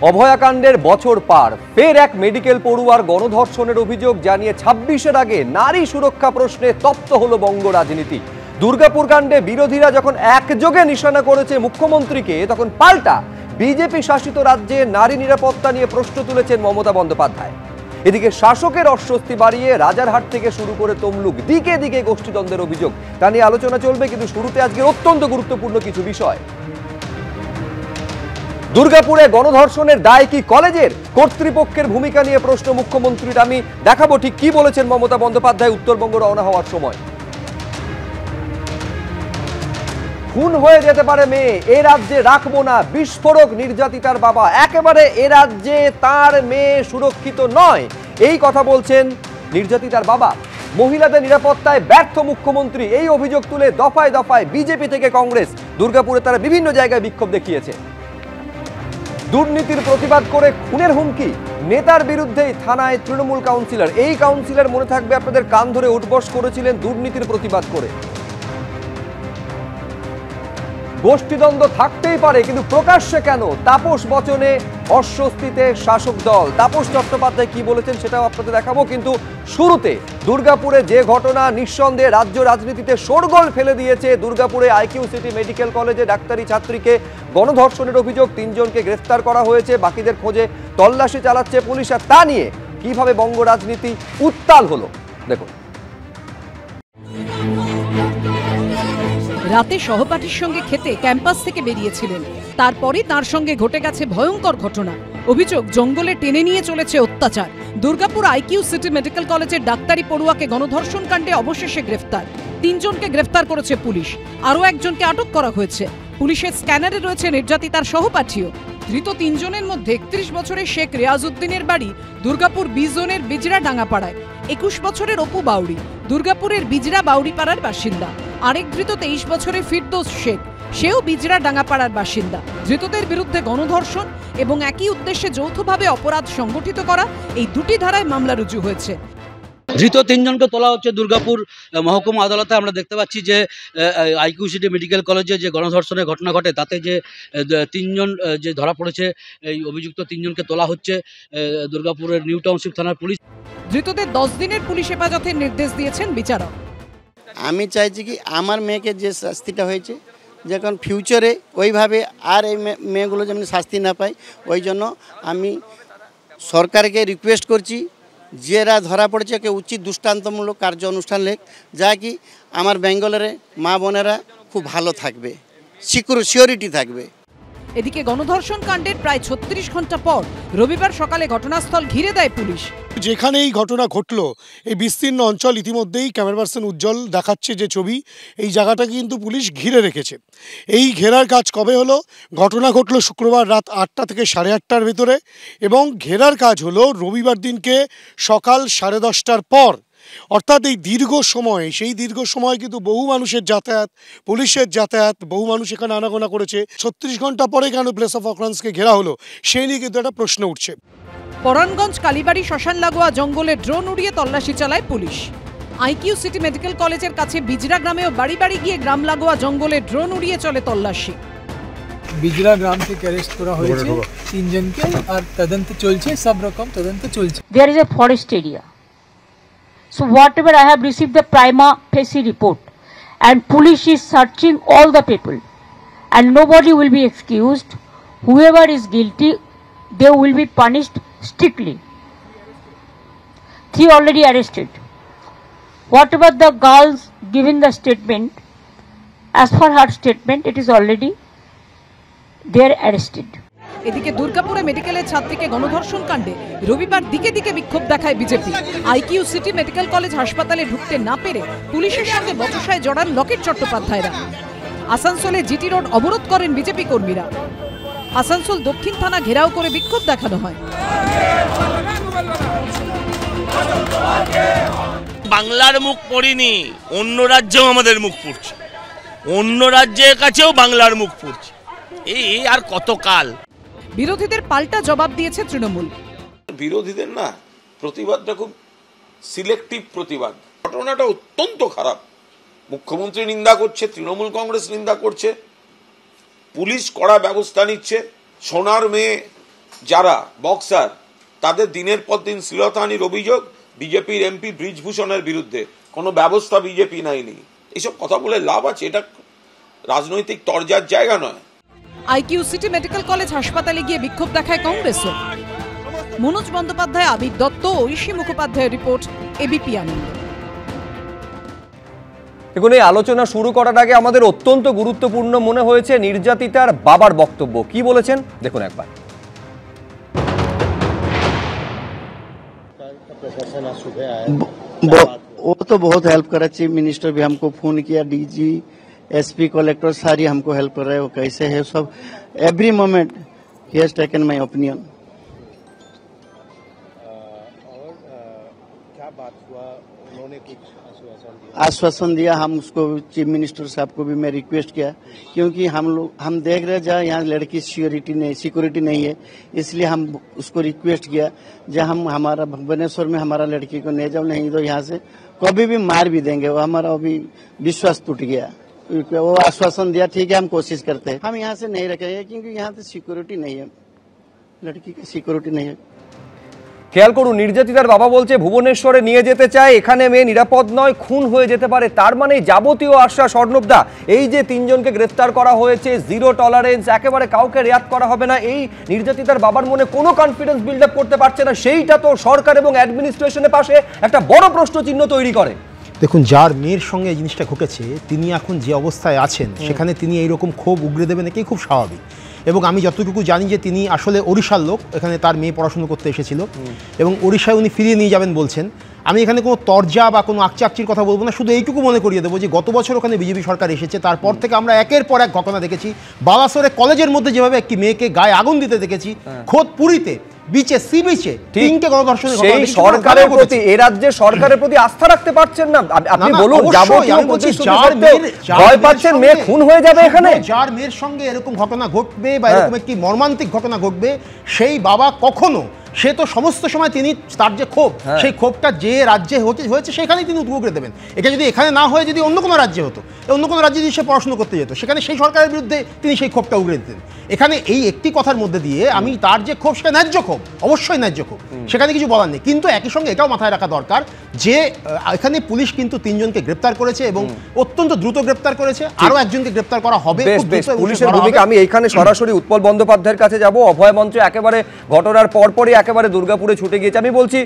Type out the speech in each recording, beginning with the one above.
অভয়াকাণ্ডের বছর পার, ফের এক মেডিকেল পড়ুয়ার গণধর্ষণের অভিযোগ জানিয়ে 26-এর আগে নারী সুরক্ষা প্রশ্নে তপ্ত হলো বঙ্গ রাজনীতি। দুর্গাপুর কাণ্ডে বিরোধীরা যখন একযোগে নিশানা করেছে মুখ্যমন্ত্রীকে, তখন পাল্টা বিজেপি শাসিত রাজ্যে নারী নিরাপত্তা নিয়ে প্রশ্ন তুলেছেন মমতা বন্দ্যোপাধ্যায়। এদিকে শাসকের অস্বস্তি বাড়িয়ে রাজারহাট থেকে শুরু করে তমলুক দিকে দিকে গোষ্ঠীদ্বন্দ্বের অভিযোগ, তা নিয়ে আলোচনা চলবে। কিন্তু শুরুতে আজকে অত্যন্ত গুরুত্বপূর্ণ কিছু বিষয়। দুর্গাপুরে গণধর্ষণের দায় কি কলেজের? কর্তৃপক্ষের ভূমিকা নিয়ে প্রশ্ন মুখ্যমন্ত্রীর। আমি দেখাবো ঠিক কি বলেছেন মমতা বন্দ্যোপাধ্যায় উত্তরবঙ্গ রওনা হওয়ার সময়। খুন হয়ে যেতে পারে মেয়ে, এ রাজ্যে রাখবো না, বিস্ফোরক নির্যাতিতার বাবা। একেবারে এ রাজ্যে তার মেয়ে সুরক্ষিত নয়, এই কথা বলছেন নির্যাতিতার বাবা। মহিলাদের নিরাপত্তায় ব্যর্থ মুখ্যমন্ত্রী, এই অভিযোগ তুলে দফায় দফায় বিজেপি থেকে কংগ্রেস। দুর্গাপুরে তারা বিভিন্ন জায়গায় বিক্ষোভ দেখিয়েছে। দুর্নীতির প্রতিবাদ করে খুনের হুমকি, নেতার বিরুদ্ধেই থানায় তৃণমূল কাউন্সিলর। এই কাউন্সিলর মনে থাকবে আপনাদের, কান ধরে উঠবস করেছিলেন দুর্নীতির প্রতিবাদ করে। গোষ্ঠীদ্বন্দ্ব থাকতেই পারে, কিন্তু প্রকাশ্যে কেন? তাপস বচনে অস্বস্তিতে শাসক দল। তাপস চট্টোপাধ্যায় কি বলেছেন সেটাও আপনাদের দেখাবো। কিন্তু শুরুতে দুর্গাপুরে যে ঘটনা নিঃসন্দেহে রাজ্য রাজনীতিতে শোরগোল ফেলে দিয়েছে। দুর্গাপুরে আইকিউ সিটি মেডিকেল কলেজে ডাক্তারি ছাত্রীকে গণধর্ষণের অভিযোগ, 3 জনকে গ্রেফতার করা হয়েছে, বাকিদের খোঁজে তল্লাশি চালাচ্ছে পুলিশ। আর তা নিয়ে কিভাবে বঙ্গ রাজনীতি উত্তাল হলো দেখুন। রাতে সহপাঠীর সঙ্গে খেতে ক্যাম্পাস থেকে বেরিয়েছিলেন, তারপরে তার সঙ্গে ঘটে গেছে ভয়ঙ্কর ঘটনা। অভিযোগ, জঙ্গলে টেনে নিয়ে চলেছে অত্যাচার। দুর্গাপুর আইকিউ সিটি মেডিকেল কলেজের ডাক্তারি পড়ুয়াকে গণধর্ষণ কাণ্ডে অবশেষে গ্রেফতার। 3 জনকে গ্রেফতার করেছে পুলিশ, আরও একজনকে আটক করা হয়েছে। পুলিশের স্ক্যানারে রয়েছে নির্যাতিতার সহপাঠীও। ধৃত 3 জনের মধ্যে 31 বছরের শেখ রিয়াজউদ্দিনের বাড়ি দুর্গাপুর বি জোনের বিজরা ডাঙ্গাপাড়ায়। 21 বছরের অপু বাউরি দুর্গাপুরের বিজরা বাউরিপাড়ার বাসিন্দা। আরেক ধৃত 23 বছরের ফিরদৌস শেখ, সেও বিজরা ডাঙ্গাপাড়ার বাসিন্দা। ধৃতদের বিরুদ্ধে গণধর্ষণ এবং একই উদ্দেশ্যে যৌথভাবে অপরাধ সংগঠিত করা, এই 2টি ধারায় মামলা রুজু হয়েছে। ধৃত 3 জনকে তোলা হচ্ছে দুর্গাপুর মহকুমা আদালতে। আমরা দেখতে পাচ্ছি যে আইকিউ সিটি মেডিকেল কলেজে যে গণধর্ষণের ঘটনা ঘটে, তাতে যে 3 জন যে ধরা পড়েছে, এই অভিযুক্ত 3 জনকে তোলা হচ্ছে দুর্গাপুরের নিউ টাউনশিপ থানার পুলিশ। ধৃতদের 10 দিনের পুলিশ হেফাজতের নির্দেশ দিয়েছেন বিচারক। আমি চাইছি কি আমার মেয়েকে যে শাস্তিটা হয়েছে, যখন ফিউচারে ওইভাবে আর এই মেয়েগুলো যেমন শাস্তি না পায়, ওই জন্য আমি সরকারকে রিকোয়েস্ট করছি, যারা ধরা পড়েছে কে উচিত দৃষ্টান্তমূলক কার্য অনুষ্ঠান লেখ, যা কি আমার বেঙ্গলের মা বোনেরা খুব ভালো থাকবে, সিকিউরিটি থাকবে। এদিকে গণধর্ষণ কাণ্ডের প্রায় 36 ঘন্টা পর রবিবার সকালে ঘটনাস্থল ঘিরে দেয় পুলিশ। যেখানে এই ঘটনা ঘটলো, এই বিস্তীর্ণ অঞ্চল ইতিমধ্যেই ক্যামেরা পার্সন উজ্জ্বল দেখাচ্ছে যে ছবি, এই জায়গাটাকে কিন্তু পুলিশ ঘিরে রেখেছে। এই ঘেরার কাজ কবে হলো? ঘটনা ঘটলো শুক্রবার রাত 8টা থেকে 8:30টার ভেতরে, এবং ঘেরার কাজ হলো রবিবার দিনকে সকাল 10:30টার পর। অর্থাৎ এই দীর্ঘ সময়, সেই দীর্ঘ সময় কিন্তু বহু মানুষের যাতায়াত, পুলিশের যাতায়াত, বহু মানুষ এখানে আনাগোনা করেছে। 36 ঘন্টা পরে কেন প্লেস অফ অকারেন্সকে ঘেরা হলো, সেই নিয়ে কিন্তু একটা প্রশ্ন উঠছে। পরানগঞ্জ কালীবাড়ি শ্মশান লাগোয়া জঙ্গলে ড্রোন উড়িয়ে তল্লাশি চালায় পুলিশ। আইকিউ সিটি মেডিকেল কলেজের কাছে বিজরা গ্রামেও বাড়ি বাড়ি গিয়ে গ্রাম লাগোয়া জঙ্গলে ড্রোন উড়িয়ে চলে তল্লাশি। বিজরা গ্রাম থেকে অ্যারেস্ট করা হয়েছে 3 জনকে, আর তদন্ত চলছে, সব রকম তদন্ত চলছে। There is a forest area. So whatever I have received the prima facie report, and police is searching all the people, and nobody will be excused. Whoever is guilty, they will be punished strictly. 3 already arrested. Whatever the girls given the statement, as per her statement, it is already they are arrested. এদিকে দুর্গাপুরে মেডিকেলের ছাত্রীকে গণধর্ষণ কাণ্ডে রবিবার দিকে দিকে বিক্ষোভ দেখায় BJP. IQ city medical college হাসপাতালে ঢুকতে না পেরে পুলিশের সঙ্গে বচসায় জড়ান লকেট চট্টোপাধ্যায়রা। আসানসোলে জিটি রোড অবরোধ করেন বিজেপি কর্মীরা। আসানসোল দক্ষিণ থানা ঘেরাও করে বিক্ষোভ দেখানো হয়। বাংলার মুখ পড়িনি, অন্য রাজ্যেও আমাদের মুখ পড়ছে, অন্য রাজ্যের কাছেও বাংলার মুখ পড়ছে। এই আর কতকাল? বিরোধীদের পাল্টা জবাব দিয়েছে তৃণমূল। বিরোধীদের না প্রতিবাদটা খুব সিলেক্টিভ প্রতিবাদ। ঘটনাটা অত্যন্ত খারাপ। মুখ্যমন্ত্রী নিন্দা করছে, তৃণমূল কংগ্রেস নিন্দা করছে, পুলিশ কড়া ব্যবস্থা নিচ্ছে। সোনার মেয়ে যারা বক্সার তাদের দিনের পর দিন শ্লীলতাহানির অভিযোগ বিজেপির এমপি ব্রিজভূষণের বিরুদ্ধে, কোনো ব্যবস্থা বিজেপি নেয়নি। এইসব কথা বলে লাভ আছে? এটা রাজনৈতিক তরজার জায়গা নয়। আইকিউ সিটি মেডিকেল কলেজ হাসপাতালে গিয়ে বিক্ষোভ দেখায় কংগ্রেসও। মনোজ বন্দ্যোপাধ্যায়, আবির দত্ত, ঐশী মুখোপাধ্যায়ের রিপোর্ট, এবিপি আনন্দ। দেখুন, এই আলোচনা শুরু করার আগে আমাদের অত্যন্ত গুরুত্বপূর্ণ মনে হয়েছে নির্যাতিতার বাবার বক্তব্য। কি বলেছেন দেখুন একবার। वो तो बहुत हेल्प कर रहा है। चीफ मिनिस्टर भी हमको फोन किया, डीजी, एसपी, कलेक्टर सारी हमको हेल्प कर रहे हैं। वो कैसे है सब, every moment he has taken my opinion. और क्या बात हुआ, उन्होंने कुछ आश्वासन दिया। हम उसको चीफ मिनिस्टर साहब को भी मैं रिक्वेस्ट किया, क्योंकि हम देख रहे जहाँ यहाँ लड़की सिक्योरिटी नहीं है, इसलिए हम उसको रिक्वेस्ट किया जहाँ हम हमारा भुवनेश्वर में हमारा लड़की को ले जाओ, नहीं तो यहाँ से कभी भी मार भी देंगे। वो हमारा अभी विश्वास टूट गया। वो आश्वासन दिया, ठीक है हम कोशिश करते हैं, हम यहाँ से नहीं रखेंगे, क्योंकि यहाँ से सिक्योरिटी नहीं है, लड़की की सिक्योरिटी नहीं है। খেয়াল করুন, নির্যাতিতার বাবা বলছে ভুবনেশ্বরে নিয়ে যেতে চায়, এখানে মেয়ে নিরাপদ নয়, খুন হয়ে যেতে পারে। তার মানে যাবতীয় আশ্বাস অর্ণবদা, এই যে তিনজনকে গ্রেফতার করা হয়েছে, জিরো টলারেন্স, একেবারে কাউকে রেয়াত করা হবে না, এই নির্যাতিতার বাবার মনে কোনো কনফিডেন্স বিল্ড আপ করতে পারছে না। সেইটা তো সরকার এবং অ্যাডমিনিস্ট্রেশনের পাশে একটা বড় প্রশ্ন চিহ্ন তৈরি করে। দেখুন, যার মেয়ের সঙ্গে এই জিনিসটা ঘটেছে, তিনি এখন যে অবস্থায় আছেন সেখানে তিনি এইরকম ক্ষোভ উগরে দেবেন, এটাই খুব স্বাভাবিক। এবং আমি যতটুকু জানি যে তিনি আসলে ওড়িশার লোক, এখানে তার মেয়ে পড়াশুনো করতে এসেছিল এবং ওড়িশায় উনি ফিরিয়ে নিয়ে যাবেন বলছেন। আমি এখানে কোনো তরজা বা কোনো আকচাকচির কথা বলবো না, শুধু এইটুকু মনে করিয়ে দেবো যে গত বছর ওখানে বিজেপি সরকার এসেছে, তারপর থেকে আমরা একের পর এক ঘটনা দেখেছি। বালাসোরে কলেজের মধ্যে যেভাবে একটি মেয়েকে গায়ে আগুন দিতে দেখেছি, খোদ পুরীতে বিচে সি বিচে তিনটে গণধর্ষণের ঘটনা। সেই সরকারের প্রতি, এই রাজ্যের সরকারের প্রতি আস্থা রাখতে পারছেন না আপনি? বলুন, যাবতীয় ভয় পাচ্ছেন মেয়ে খুন হয়ে যাবে এখানে। যার মেয়ের সঙ্গে এরকম ঘটনা ঘটবে বা এরকম একটি মর্মান্তিক ঘটনা ঘটবে, সেই বাবা কখনো, সে তো সমস্ত সময় তিনি তার যে ক্ষোভ, সেই ক্ষোভটা যে রাজ্যে হয়েছে সেখানেই তিনি উগরে দেবেন। এটা যদি এখানে না হয়ে যদি অন্য কোনো রাজ্যে হতো, অন্য কোনো রাজ্যে যদি সে পড়াশোনা করতে যেত, সেখানে সেই সরকারের বিরুদ্ধে তিনি সেই ক্ষোভটা উগরে দিতেন। এখানে এই একটি কথার মধ্যে দিয়ে আমি তার যে ক্ষোভ, সেটা ন্যায্য ক্ষোভ, অবশ্যই ন্যায্য ক্ষোভ, সেখানে কিছু বলার নেই। কিন্তু একই সঙ্গে এটাও মাথায় রাখা দরকার যে এখানে পুলিশ কিন্তু তিনজনকে গ্রেপ্তার করেছে এবং অত্যন্ত দ্রুত গ্রেপ্তার করেছে, আরো একজনকে গ্রেপ্তার করা হবে। পুলিশের ভূমিকা, আমি এইখানে সরাসরি উৎপল বন্দ্যোপাধ্যায়ের কাছে যাব। অভয় মঞ্চ একেবারে ঘটনার পরপরই একেবারে দুর্গাপুরে ছুটে গিয়েছে। আমি বলছি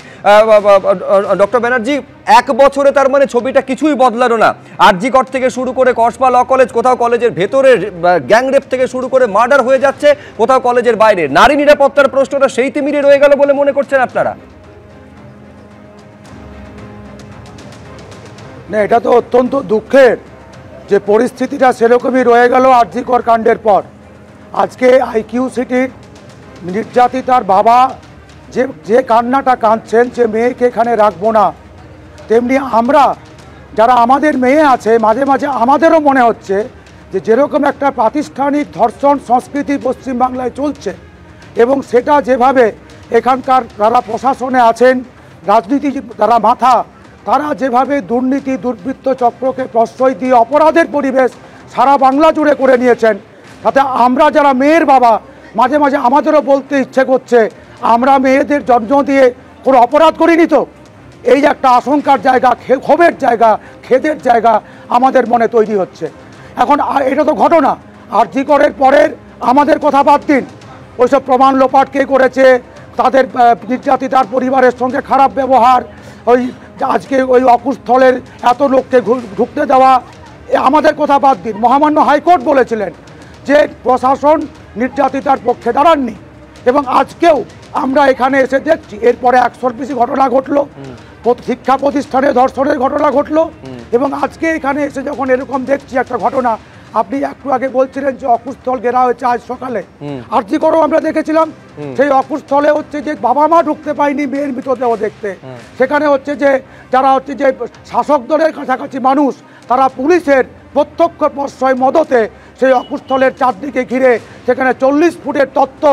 ডক্টর ব্যানার্জি, এক বছরে তার মানে ছবিটা কিছুই বদলানো না। আরজিকর থেকে শুরু করে কসবা ল কলেজ, কোথাও কলেজের ভেতরে গ্যাংরেপ থেকে শুরু করে মার্ডার হয়ে যাচ্ছে, কোথাও কলেজের বাইরে। নারী নিরাপত্তার প্রশ্নটা সেই তিমিরে রয়ে গেল বলে মনে করছেন আপনারা? না, এটা তো অত্যন্ত দুঃখের যে পরিস্থিতিটা সেরকমই রয়ে গেল আরজিকর কাণ্ডের পর। আজকে আইকিউ সিটির নির্যাতিতার বাবা যে কান্নাটা কাঁদছেন, যে মেয়েকে এখানে রাখবো না, তেমনি আমরা যারা আমাদের মেয়ে আছে, মাঝে মাঝে আমাদেরও মনে হচ্ছে যে যেরকম একটা প্রাতিষ্ঠানিক ধর্ষণ সংস্কৃতি পশ্চিমবাংলায় চলছে, এবং সেটা যেভাবে এখানকার যারা প্রশাসনে আছেন, রাজনীতি যারা মাথা, তারা যেভাবে দুর্নীতি দুর্বৃত্ত চক্রকে প্রশ্রয় দিয়ে অপরাধের পরিবেশ সারা বাংলা জুড়ে করে নিয়েছেন, তাতে আমরা যারা মেয়ের বাবা, মাঝে মাঝে আমাদেরও বলতে ইচ্ছে করছে, আমরা মেয়েদের জন্ম দিয়ে কোনো অপরাধ করিনি তো? এই একটা আশঙ্কার জায়গা, ক্ষোভের জায়গা, খেদের জায়গা আমাদের মনে তৈরি হচ্ছে। এখন এটা তো ঘটনা, আরজিকরের পরের আমাদের কথা বাদ দিন, ওইসব প্রমাণ লোপাট কে করেছে, তাদের নির্যাতিতার পরিবারের সঙ্গে খারাপ ব্যবহার, ওই আজকে ওই অকুস্থলের এত লোককে ঢুকতে দেওয়া, আমাদের কথা বাদ দিন। মহামান্য হাইকোর্ট বলেছিলেন যে প্রশাসন নির্যাতিতার পক্ষে দাঁড়াননি, এবং আজকেও আমরা এখানে এসে দেখছি এরপরে 100-র বেশি ঘটনা ঘটলো, শিক্ষা প্রতিষ্ঠানে ধর্ষণের ঘটনা ঘটলো, এবং আজকে এখানে এসে যখন এরকম দেখছি একটা ঘটনা, আপনি একটু আগে বলছিলেন যে অকুস্থল ঘেরা হয়েছে আজ সকালে, আরজিকরেও আমরা দেখেছিলাম সেই অকুস্থলে হচ্ছে যে বাবা মা ঢুকতে পায়নি মেয়ের মৃতদেহ দেখতে, সেখানে হচ্ছে যে যারা হচ্ছে যে শাসক দলের কাছাকাছি মানুষ, তারা পুলিশের প্রত্যক্ষ প্রশ্রয় মদতে সেই অকুস্থলের চারদিকে ঘিরে সেখানে 40 ফুটের তত্ত্ব,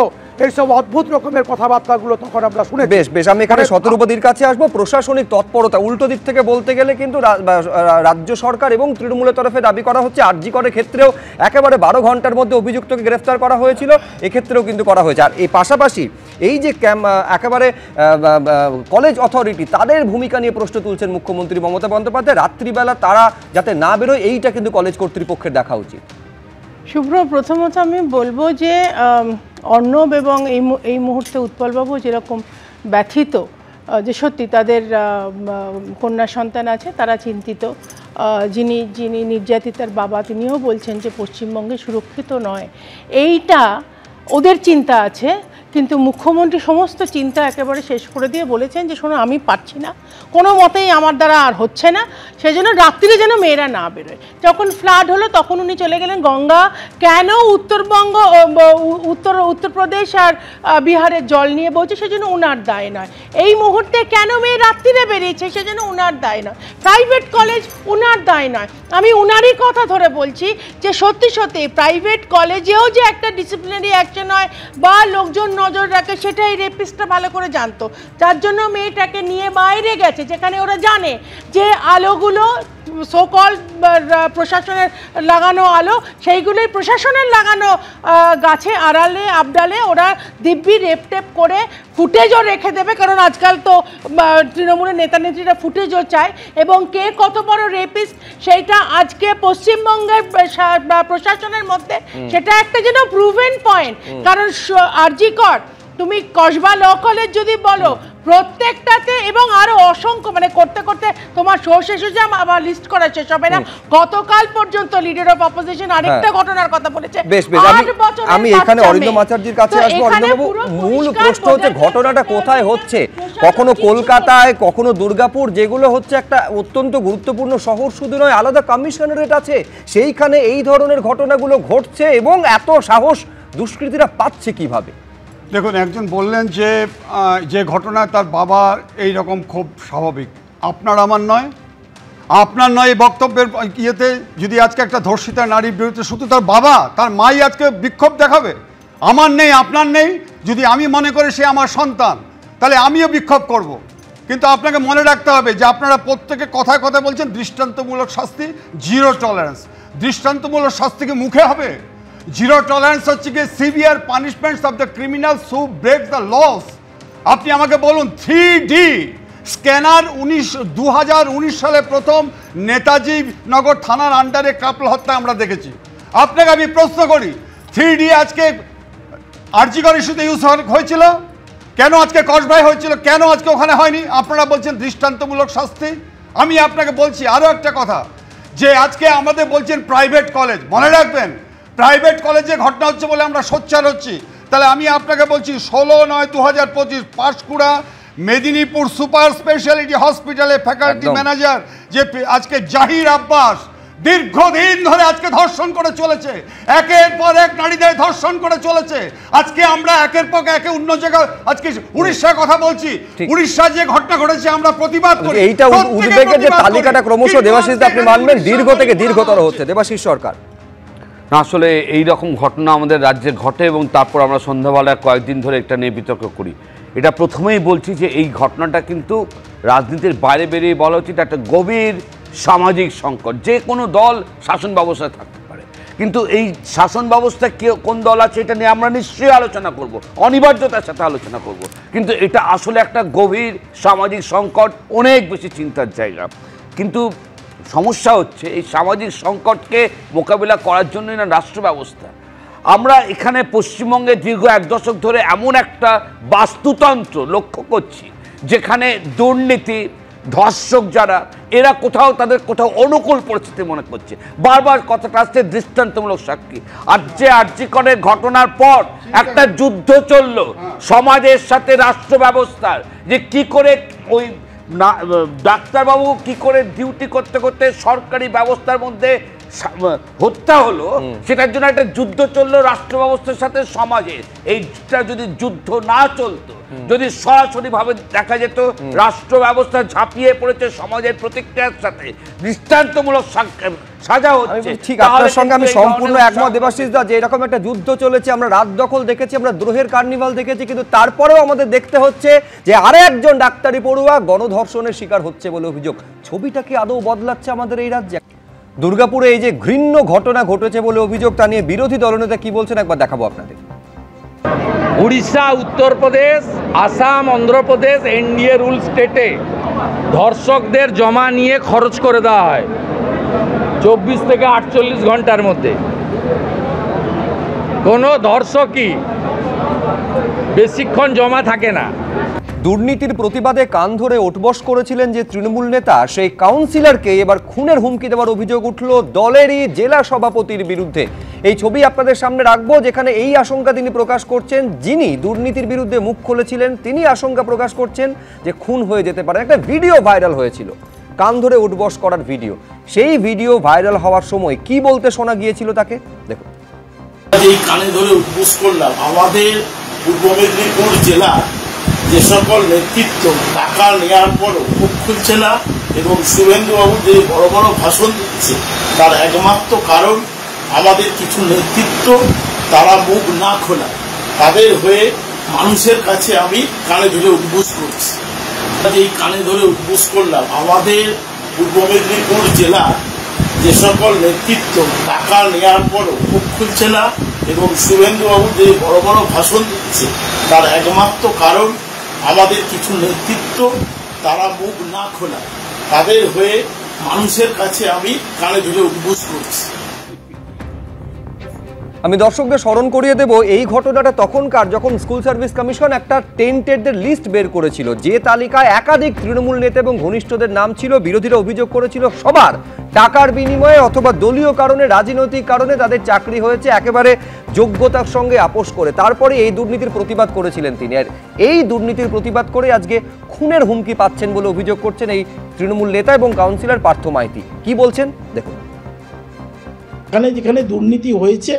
এইসব অদ্ভুত রকমের কথাবার্তাগুলো তখন আমরা শুনেছি। বেশ, আমি এখানে শতরূপদীর কাছে আসবো। প্রশাসনিক তৎপরতা, উল্টো দিক থেকে বলতে গেলে কিন্তু রাজ্য সরকার এবং তৃণমূলের তরফে দাবি করা হচ্ছে আরজিকরের ক্ষেত্রেও একেবারে 12 ঘন্টার মধ্যে অভিযুক্তকে গ্রেফতার করা হয়েছিল, এক্ষেত্রেও কিন্তু করা হয়েছে। আর এই পাশাপাশি এই যে একেবারে কলেজ অথরিটি তাদের ভূমিকা নিয়ে প্রশ্ন তুলছেন মুখ্যমন্ত্রী মমতা বন্দ্যোপাধ্যায়। রাত্রিবেলা তারা যাতে না বেরোয় এইটা কিন্তু কলেজ কর্তৃপক্ষের দেখা উচিত। শুভ্র, প্রথমত আমি বলবো যে অর্ণব এবং এই মুহূর্তে উৎপলবাবু যেরকম ব্যথিত, যে সত্যি তাদের কন্যা সন্তান আছে, তারা চিন্তিত। যিনি নির্যাতিতার বাবা তিনিও বলছেন যে পশ্চিমবঙ্গে সুরক্ষিত নয়, এইটা ওদের চিন্তা আছে। কিন্তু মুখ্যমন্ত্রী সমস্ত চিন্তা একেবারে শেষ করে দিয়ে বলেছেন যে শোনো, আমি পারছি না, কোনো মতেই আমার দ্বারা আর হচ্ছে না, সেজন্য রাত্রিরে যেন মেয়েরা না বেরোয়। যখন ফ্লাড হলো তখন উনি চলে গেলেন গঙ্গা, কেন উত্তরবঙ্গ উত্তরপ্রদেশ আর বিহারের জল নিয়ে বলছে সেজন্য ওনার দায় নয়। এই মুহূর্তে কেন মেয়ে রাত্রিরে বেরিয়েছে সেজন্য ওনার দায় নয়। প্রাইভেট কলেজ ওনার দায় নয়। আমি ওনারই কথা ধরে বলছি যে সত্যি সত্যি প্রাইভেট কলেজেও যে একটা ডিসিপ্লিনারি অ্যাকশন হয় বা লোকজন নজর রাখে, সেটাই রেপিস্টটা ভালো করে জানতো, যার জন্য মেয়েটাকে নিয়ে বাইরে গেছে, যেখানে ওরা জানে যে আলোগুলো সোকল প্রশাসনের লাগানো আলো, সেইগুলোই প্রশাসনের লাগানো গাছে আড়ালে আবডালে ওরা দিব্যি রেপটেপ করে ফুটেজও রেখে দেবে। কারণ আজকাল তো তৃণমূলের নেতা নেত্রীরা ফুটেজও চায়, এবং কে কত বড় রেপিস্ট সেইটা আজকে পশ্চিমবঙ্গের প্রশাসনের মধ্যে সেটা একটা যেন প্রুভেন পয়েন্ট। কারণ আরজি কর, তুমি কসবা ল কলেজ যদি বলো, প্রত্যেকটাতে এবং আরো অসংখ্য, মানে করতে করতে তোমার শো শেষ হয়ে যায়, আবার লিস্ট করা শেষ হবে না। গতকাল পর্যন্ত লিডার অফ অপোজিশন আরেকটা ঘটনার কথা বলেছে। আমি এখানে অরিন্দম আচার্যের কাছে আসবো। অরিন্দমবাবু, মূল প্রশ্ন হচ্ছে ঘটনাটা কোথায় হচ্ছে? কখনো কলকাতায়, কখনো দুর্গাপুর, যেগুলো হচ্ছে একটা অত্যন্ত গুরুত্বপূর্ণ শহর, শুধু নয় আলাদা কমিশনারেট আছে, সেইখানে এই ধরনের ঘটনাগুলো ঘটছে, এবং এত সাহস দুষ্কৃতীরা পাচ্ছে কিভাবে? দেখুন, একজন বললেন যে ঘটনা তার বাবার এই রকম খুব স্বাভাবিক। আপনার আমার নয়, আপনার নয় এই বক্তব্যের ইয়েতে যদি আজকে একটা ধর্ষিতা নারীর বিরুদ্ধে শুধু তার বাবা, তার মাই আজকে বিক্ষোভ দেখাবে, আমার নেই আপনার নেই, যদি আমি মনে করি সে আমার সন্তান তাহলে আমিও বিক্ষোভ করব। কিন্তু আপনাকে মনে রাখতে হবে যে আপনারা প্রত্যেকে কথায় কথায় বলছেন দৃষ্টান্তমূলক শাস্তি, জিরো টলারেন্স। দৃষ্টান্তমূলক শাস্তি কি মুখে হবে? জিরো টলারেন্স হচ্ছে কি severe punishments of the criminals who break the laws. আপনি আমাকে বলুন, 3D স্ক্যানার 2019 সালে প্রথম নেতাজি নগর থানার আন্ডারে কাপল হত্যা আমরা দেখেছি। আপনাকে আমি প্রশ্ন করি, 3D আজকে আরজিকর ইস্যুতে ইউজ হয়েছিল কেন? আজকে কসবায় হয়েছিল কেন? আজকে ওখানে হয়নি? আপনারা বলছেন দৃষ্টান্তমূলক শাস্তি। আমি আপনাকে বলছি আরও একটা কথা, যে আজকে আমাদের বলছেন প্রাইভেট কলেজ, মনে রাখবেন প্রাইভেট কলেজে ঘটনা হচ্ছে বলে আমরা সোচ্চার হচ্ছি। তাহলে আমি আপনাকে বলছি 16/9/2025 পাঁশকুড়া মেদিনীপুর সুপার স্পেশালিটি হসপিটালে ফ্যাকাল্টি ম্যানেজার যে আজকে জাহির আব্বাস দীর্ঘদিন ধরে আজকে ধর্ষণ করে চলেছে, একের পর এক নারীদের ধর্ষণ করে চলেছে। আজকে আমরা একের পর এক অন্য জায়গায়, আজকে উড়িষ্যার কথা বলছি, উড়িষ্যায় যে ঘটনা ঘটেছে আমরা প্রতিবাদ করি। এইটা উদ্বেগের যে তালিকাটা ক্রমশ দেবাশিস আপনি মানবেন দীর্ঘ থেকে দীর্ঘতর হচ্ছে। দেবাশিস সরকার, আসলে এই রকম ঘটনা আমাদের রাজ্যে ঘটে এবং তারপর আমরা সন্ধ্যাবেলায় কয়েকদিন ধরে এটা নিয়ে বিতর্ক করি। এটা প্রথমেই বলছি যে এই ঘটনাটা কিন্তু রাজনীতির বাইরে বেরিয়ে বলা উচিত একটা গভীর সামাজিক সংকট। যে কোনো দল শাসন ব্যবস্থায় থাকতে পারে, কিন্তু এই শাসন ব্যবস্থা কোন দল আছে এটা নিয়ে আমরা নিশ্চয়ই আলোচনা করব, অনিবার্যতার সাথে আলোচনা করব। কিন্তু এটা আসলে একটা গভীর সামাজিক সংকট, অনেক বেশি চিন্তার জায়গা। কিন্তু সমস্যা হচ্ছে এই সামাজিক সংকটকে মোকাবিলা করার জন্যই না রাষ্ট্র ব্যবস্থা। আমরা এখানে পশ্চিমবঙ্গে দীর্ঘ 1 দশক ধরে এমন একটা বাস্তুতন্ত্র লক্ষ্য করছি যেখানে দুর্নীতি, ধর্ষক যারা, এরা তাদের কোথাও অনুকূল পরিস্থিতি মনে করছে। বারবার কথাটা আসছে দৃষ্টান্তমূলক সাক্ষী। আর যে আরজিকরের ঘটনার পর একটা যুদ্ধ চলল সমাজের সাথে রাষ্ট্র ব্যবস্থার, যে কি করে ওই ডাক্তারবাবু কি করে ডিউটি করতে করতে সরকারি ব্যবস্থার মধ্যে হত্যা হলো, সেটার জন্য একটা যুদ্ধ চললো রাষ্ট্র ব্যবস্থার সাথে সমাজের। এইটা যদি যুদ্ধ না চলতো, যদি সরাসরি ভাবে দেখা যেত রাষ্ট্র ব্যবস্থা ঝাঁপিয়ে পড়েছে সমাজের প্রতিক্রিয়ার সাথে, দৃষ্টান্তমূলক সাজা হচ্ছে। ঠিক, আপনার সঙ্গে আমি সম্পূর্ণ একমত দেবাশিস দা, যে এরকম একটা যুদ্ধ চলেছে। আমরা রাত দখল দেখেছি, আমরা দ্রোহের কার্নিভাল দেখেছি, কিন্তু তারপরেও আমাদের দেখতে হচ্ছে যে আরো একজন ডাক্তারি পড়ুয়া গণধর্ষণের শিকার হচ্ছে বলে অভিযোগ। ছবিটা কি আদৌ বদলাচ্ছে আমাদের এই রাজ্যে? দুর্গাপুরে এই যে ঘৃণ্য ঘটনা ঘটেছে বলে অভিযোগ, তা নিয়ে বিরোধী দলনেতা কি বলছেন একবার দেখাবো আপনাদের। উড়িষ্যা, উত্তরপ্রদেশ, আসাম, অন্ধ্রপ্রদেশ এনডিএ রুল স্টেটে ধর্ষকদের জমা নিয়ে খরচ করে দেওয়া হয় 24 থেকে 48 ঘন্টার মধ্যে। কোনো ধর্ষকই বেশিক্ষণ জমা থাকে না। দুর্নীতির প্রতিবাদে কান ধরে ওঠবস করেছিলেন যে তৃণমূল নেতা, সেই কাউন্সিলরকে এবার খুনের হুমকি দেওয়ার অভিযোগ উঠল দলেরই জেলা সভাপতির বিরুদ্ধে। এই ছবি আপনাদের সামনে রাখবো, যেখানে এই আশঙ্কা তিনি প্রকাশ করছেন, যিনি দুর্নীতির বিরুদ্ধে মুখ খুলেছিলেন তিনি আশঙ্কা প্রকাশ করছেন যে খুন হয়ে যেতে পারে। একটা ভিডিও ভাইরাল হয়েছিল, কান ধরে উঠবস করার ভিডিও। সেই ভিডিও ভাইরাল হওয়ার সময় কি বলতে শোনা গিয়েছিল তাকে দেখুন। এই কানে ধরে উঠবস করলাম, আমাদের পূর্ব মেদিনীপুর জেলা যে সকল নেতৃত্ব টাকা নেওয়ার পরও মুখ খুলছে না এবং শুভেন্দুবাবু যে বড় বড় ভাষণ দিচ্ছে, তার একমাত্র কারণ আমাদের কিছু নেতৃত্ব তারা মুখ না খোলা। তাদের হয়ে মানুষের কাছে আমি কানে ধরে উঠবস করছি। এই কানে ধরে উঠবস করলাম, আমাদের পূর্ব মেদিনীপুর জেলা যে সকল নেতৃত্ব টাকা নেওয়ার পরও মুখ খুলছে না এবং শুভেন্দুবাবু যে বড় বড় ভাষণ দিচ্ছে, তার একমাত্র কারণ আমাদের কিছু নেতৃত্ব তারা মুখ না খোলা। তাদের হয়ে মানুষের কাছে আমি কানে ধরে উঠবস করছি। আমি দর্শকদের স্মরণ করিয়ে দেব, এই ঘটনাটা তখনকার যখন স্কুল সার্ভিস কমিশন একটা টেন্টেডদের লিস্ট বের করেছিল, যে তালিকায় একাধিক তৃণমূল নেতা এবং ঘনিষ্ঠদের নাম ছিল। বিরোধীরা অভিযোগ করেছিল সবার টাকার বিনিময়ে অথবা দলীয় কারণে, রাজনৈতিক কারণে তাদের চাকরি হয়েছে একেবারে যোগ্যতার সঙ্গে আপোষ করে। তারপরে এই দুর্নীতির প্রতিবাদ করেছিলেন তিনি, আর এই দুর্নীতির প্রতিবাদ করে আজকে খুনের হুমকি পাচ্ছেন বলে অভিযোগ করছেন এই তৃণমূল নেতা এবং কাউন্সিলর পার্থ মাইতি। কি বলছেন দেখুন। যেখানে দুর্নীতি হয়েছে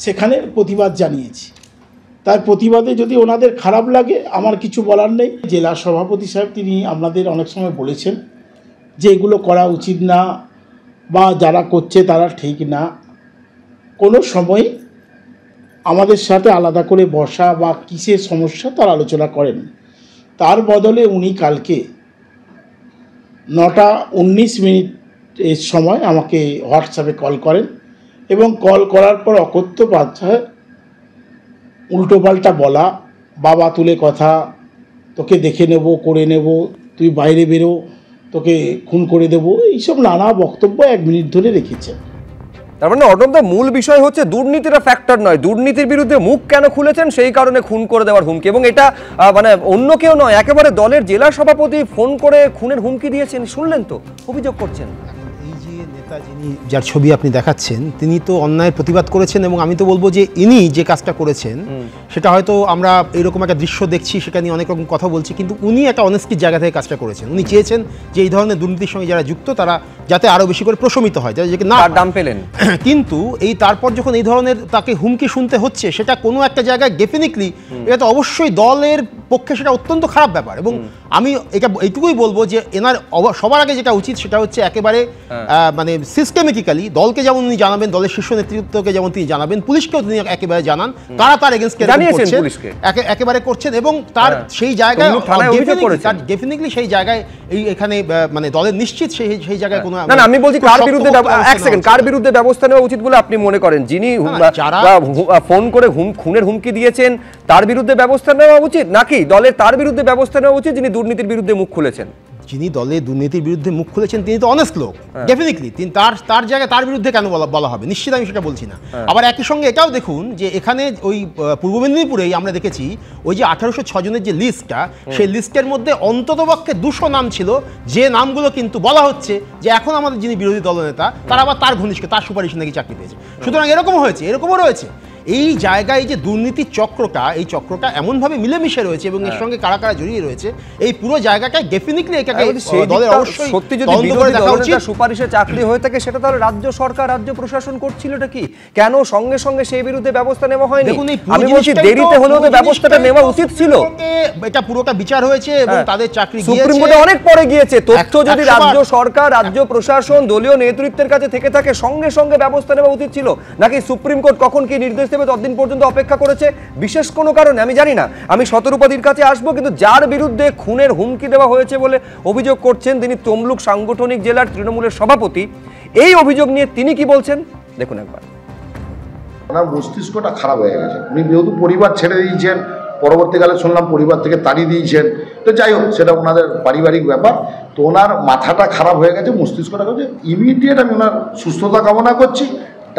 সেখানে প্রতিবাদ জানিয়েছি, তার প্রতিবাদে যদি ওনাদের খারাপ লাগে আমার কিছু বলার নেই। জেলা সভাপতি সাহেব তিনি আপনাদের অনেক সময় বলেছেন যে এগুলো করা উচিত না বা যারা করছে তারা ঠিক না। কোনো সময় আমাদের সাথে আলাদা করে বসা বা কিসের সমস্যা তার আলোচনা করেন। তার বদলে উনি কালকে 9:19 এর সময় আমাকে হোয়াটসঅ্যাপে কল করেন এবং কল করার পর অকথ্য ভাষায় উল্টোপাল্টা বলা, বাবা তুলে কথা, তোকে দেখে নেব, করে নেব, তুই বাইরে বেরো, তোকে খুন করে দেব, এইসব নানা বক্তব্য 1 মিনিট ধরে রেখেছেন। তার মানে অর্ণবদা, মূল বিষয় হচ্ছে দুর্নীতিটা ফ্যাক্টর নয়, দুর্নীতির বিরুদ্ধে মুখ কেন খুলেছেন সেই কারণে খুন করে দেওয়ার হুমকি। এবং এটা মানে অন্য কেউ নয়, একেবারে দলের জেলা সভাপতি ফোন করে খুনের হুমকি দিয়েছেন। শুনলেন তো, অভিযোগ করছেন। যিনি যার ছবি আপনি দেখাচ্ছেন তিনি তো অন্যায়ের প্রতিবাদ করেছেন এবং আমি তো বলবো যে ইনি যে কাজটা করেছেন সেটা হয়তো আমরা এরকম একটা দৃশ্য দেখছি, সেটা নিয়ে অনেক রকম কথা বলছি, কিন্তু উনি একটা অনেস্টির জায়গা থেকে কাজটা করেছেন। উনি চেয়েছেন যে এই ধরনের দুর্নীতির সঙ্গে যারা যুক্ত তারা যাতে আরও বেশি করে প্রশমিত হয়, যাতে না দাম পেলেন। কিন্তু এই তারপর যখন এই ধরনের তাকে হুমকি শুনতে হচ্ছে, সেটা কোনো একটা জায়গায় ডেফিনেটলি এটা তো অবশ্যই দলের পক্ষে সেটা অত্যন্ত খারাপ ব্যাপার। এবং আমি এটা এইটুকুই বলবো যে এনার সবার আগে যেটা উচিত সেটা হচ্ছে একেবারে মানে সিস্টেমেটিক্যালি দলকে যেমন উনি জানাবেন, দলের শীর্ষ নেতৃত্বকে যেমন তিনি জানাবেন, পুলিশকেও তিনি একেবারে জানান কারা তার এগেইনস্টে একেবারে করছেন এবং তার সেই জায়গায় ডেফিনেটলি সেই জায়গায় এখানে মানে দলের নিশ্চিত সেই জায়গায় কোনো না। আমি বলছি কার বিরুদ্ধে, এক সেকেন্ড, কার বিরুদ্ধে ব্যবস্থা নেওয়া উচিত বলে আপনি মনে করেন? যিনি ফোন করে খুনের হুমকি দিয়েছেন তার বিরুদ্ধে ব্যবস্থা নেওয়া উচিত, নাকি দলের তার বিরুদ্ধে ব্যবস্থা নেওয়া উচিত যিনি দুর্নীতির বিরুদ্ধে মুখ খুলেছেন? যিনি দলে দুর্নীতির বিরুদ্ধে মুখ খুলেছেন তিনি তো অনেস্ট লোক, ডেফিনেটলি তিনি তার জায়গায় তার বিরুদ্ধে কেন বলা হবে? নিশ্চিত আমি সেটা বলছি না। আবার একই সঙ্গে এটাও দেখুন যে এখানে ওই পূর্ব মেদিনীপুরেই আমরা দেখেছি ওই যে 1806 জনের যে লিস্টটা, সেই লিস্টের মধ্যে অন্ততপক্ষে 200 নাম ছিল, যে নামগুলো কিন্তু বলা হচ্ছে যে এখন আমাদের যিনি বিরোধী দলনেতা তারা আবার তার ঘনিষ্ঠ, তার সুপারিশে নাকি চাকরি পেয়েছে। সুতরাং এরকমও হয়েছে, এরকমও রয়েছে। এই জায়গায় যে দুর্নীতির চক্রটা, এই চক্রটা এমনভাবে মিলেমিশে রয়েছে এবং এর সঙ্গে কারা কারা জড়িয়ে রয়েছে, এই পুরো জায়গাটায় ডেফিনেটলি এটাকে দলের অবশ্যই সত্যি যদি বিরোধী দলনেতার সুপারিশে চাকরি হয়ে থাকে সেটা তাহলে রাজ্য সরকার, রাজ্য প্রশাসন করছিলটা কি? কেন সঙ্গে সঙ্গে সেই বিরুদ্ধে ব্যবস্থা নেওয়া হয়নি? আমি বলছি দেরিতে হলেও তো ব্যবস্থাটা নেওয়া উচিত ছিল। এটা পুরোটা বিচার হয়েছে এবং তাদের চাকরি গিয়েছে, সুপ্রিম কোর্টে অনেক পরে গিয়েছে। তথ্য যদি রাজ্য সরকার, রাজ্য প্রশাসন, দলীয় নেতৃত্বের কাছে থেকে থাকে সঙ্গে সঙ্গে ব্যবস্থা নেওয়া উচিত ছিল, নাকি সুপ্রিম কোর্ট কখন কি নির্দেশ দেবে ততদিন পর্যন্ত অপেক্ষা করেছে বিশেষ কোনো কারণে? আমি জানি না, আমি শতরূপাদির কাছে আসবো, কিন্তু যার বিরুদ্ধে খুনের হুমকি দেওয়া হয়েছে বলে অভিযোগ করছেন তিনি তমলুক সাংগঠনিক জেলার তৃণমূলের সভাপতি, এই অভিযোগ নিয়ে তিনি কি বলছেন দেখুন একবার। ওনার মস্তিষ্কটা খারাপ হয়ে গেছে, উনি যেহেতু পরিবার ছেড়ে দিয়েছেন, পরবর্তীকালে শুনলাম পরিবার থেকে তাড়িয়ে দিয়েছেন। তো যাই হোক, সেটা ওনাদের পারিবারিক ব্যাপার। তো ওনার মাথাটা খারাপ হয়ে গেছে, মস্তিষ্কটা গেছে। ইমিডিয়েট আমি ওনার সুস্থতা কামনা করছি,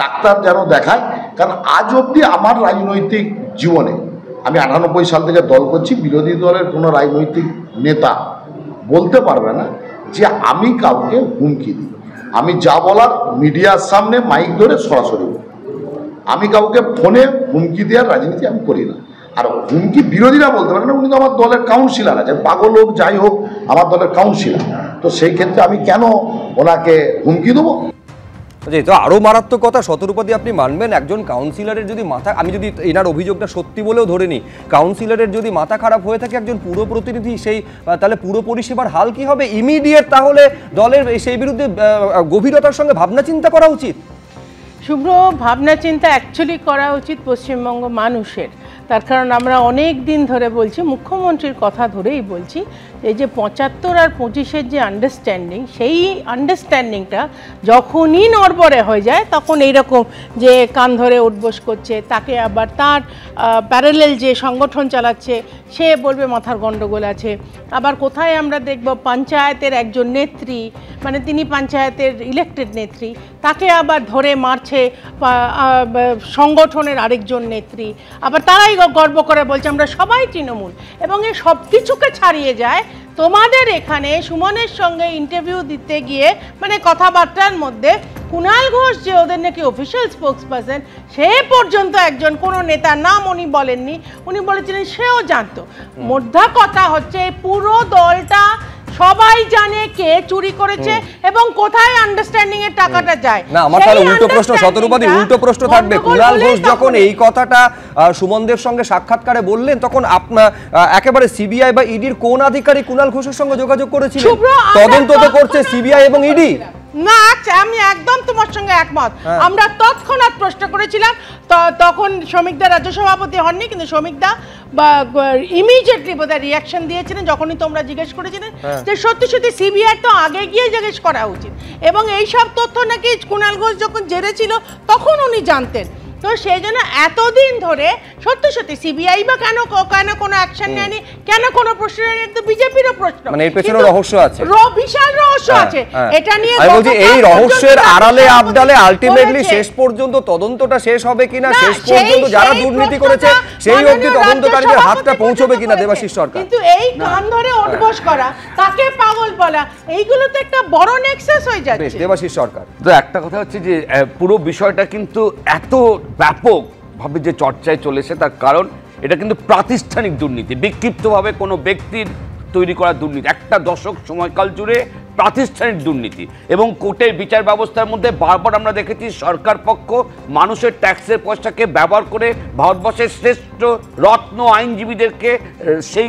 ডাক্তার যেন দেখায়। কারণ আজ অবধি আমার রাজনৈতিক জীবনে, আমি 98 সাল থেকে দল করছি, বিরোধী দলের কোনো রাজনৈতিক নেতা বলতে পারবে না যে আমি কাউকে হুমকি দিই। আমি যা বলার মিডিয়ার সামনে মাইক ধরে সরাসরি বলি। আমি কাউকে ফোনে হুমকি দেওয়ার রাজনীতি আমি করি না। আর হুমকি বিরোধীরা বলতে পারে না, উনি তো আমার দলের কাউন্সিলর আছে, পাগল হোক যাই হোক আমার দলের কাউন্সিলর। তো সেই ক্ষেত্রে আমি কেন ওনাকে হুমকি দেবো? তো আরও মারাত্মক কথা, শতরূপাদি আপনি মানবেন একজন কাউন্সিলরের যদি মাথা, আমি যদি এনার অভিযোগটা সত্যি বলেও ধরে নিই, কাউন্সিলরের যদি মাথা খারাপ হয়ে থাকে একজন পুর প্রতিনিধি, সেই তাহলে পুর পরিষেবার হাল কি হবে? ইমিডিয়েট তাহলে দলের সেই বিরুদ্ধে গভীরতার সঙ্গে ভাবনা চিন্তা করা উচিত। শুভ্র, ভাবনা চিন্তা অ্যাকচুয়ালি করা উচিত পশ্চিমবঙ্গ মানুষের। তার কারণ আমরা অনেক দিন ধরে বলছি, মুখ্যমন্ত্রীর কথা ধরেই বলছি, এই যে 75 আর 25-এর যে আন্ডারস্ট্যান্ডিং, সেই আন্ডারস্ট্যান্ডিংটা যখনই নড়বড়ে হয়ে যায় তখন এইরকম যে কান ধরে উঠবোস করছে, তাকে আবার তার প্যারালেল যে সংগঠন চালাচ্ছে সে বলবে মাথার গণ্ডগোল আছে। আবার কোথায় আমরা দেখব পঞ্চায়েতের একজন নেত্রী, মানে তিনি পঞ্চায়েতের ইলেক্টেড নেত্রী, তাকে আবার ধরে মারছে সংগঠনের আরেকজন নেত্রী। আবার তারাই গর্ব করে বলছে আমরা সবাই তৃণমূল। এবং এই সব কিছুকে ছাড়িয়ে যায় তোমাদের এখানে সুমনের সঙ্গে ইন্টারভিউ দিতে গিয়ে, মানে কথাবার্তার মধ্যে কুণাল ঘোষ যে ওদের নাকি অফিসিয়াল স্পোক্সপারসন, সে পর্যন্ত একজন কোনো নেতার নাম উনি বলেননি, উনি বলেছিলেন সেও জানতো। মোদ্দা কথা হচ্ছে পুরো দলটা সবাই জানে কে চুরি করেছে এবং কোথায় আন্ডারস্ট্যান্ডিং এর টাকাটা যায়। না, আমার তাহলে উল্টো প্রশ্ন, শতরূপাদি উল্টো প্রশ্ন থাকবে। কুণাল ঘোষ যখন এই কথাটা সুমনদের সঙ্গে সাক্ষাৎকারে বললেন, তখন আপনার একেবারে সিবিআই বা ইডির কোন আধিকারিক কুণাল ঘোষের সঙ্গে যোগাযোগ করেছিলেন? তদন্ত তো করছে সিবিআই এবং ইডি। না, আমি একদম তোমার সঙ্গে একমত। আমরা তৎক্ষণাৎ প্রশ্ন করেছিলাম, তখন শ্রমিকদা রাজ্য সভাপতি হননি, কিন্তু শ্রমিকদা বা ইমিডিয়েটলি বোধহয় রিয়াকশন দিয়েছিলেন যখনই তোমরা জিজ্ঞেস করেছিলেন যে সত্যি সত্যি সিবিআই তো আগে গিয়ে জিজ্ঞেস করা উচিত। এবং এই সব তথ্য নাকি কুণাল ঘোষ যখন জেলে ছিল তখন উনি জানতেন। তো সেই জন্য এতদিন ধরে সত্যি সত্যি সিবিআই বা কেন কোনো অ্যাকশন নেয়নি, কেন কোনো প্রশ্ন নেয়নি, তো বিজেপিরও প্রশ্ন। মানে এর পেছনে রহস্য আছে, বিশাল রহস্য আছে। এটা নিয়ে আমি বলছি এই রহস্যের আড়ালে আবডালে আলটিমেটলি শেষ পর্যন্ত তদন্তটা শেষ হবে কিনা, শেষ পর্যন্ত যারা দুর্নীতি করেছে সেই অবধি তদন্তকারীদের হাতটা পৌঁছবে কিনা দেবাশিস সরকার। কিন্তু এই কান ধরে উঠবোস করা, তাকে পাগল বলা, এইগুলো তো একটা বড় নেক্সাস হয়ে যাচ্ছে। দেবাশিস সরকার, তো একটা কথা হচ্ছে যে পুরো বিষয়টা কিন্তু এত ব্যাপকভাবে যে চর্চায় চলেছে তার কারণ এটা কিন্তু প্রাতিষ্ঠানিক দুর্নীতি, বিক্ষিপ্তভাবে কোনো ব্যক্তির তৈরি করা দুর্নীতি, একটা দশক সময়কাল জুড়ে প্রাতিষ্ঠানিক দুর্নীতি। এবং কোর্টের বিচার ব্যবস্থার মধ্যে বারবার আমরা দেখেছি সরকার পক্ষ মানুষের ট্যাক্সের পয়সাকে ব্যবহার করে ভারতবর্ষের শ্রেষ্ঠ রত্ন আইনজীবীদেরকে সেই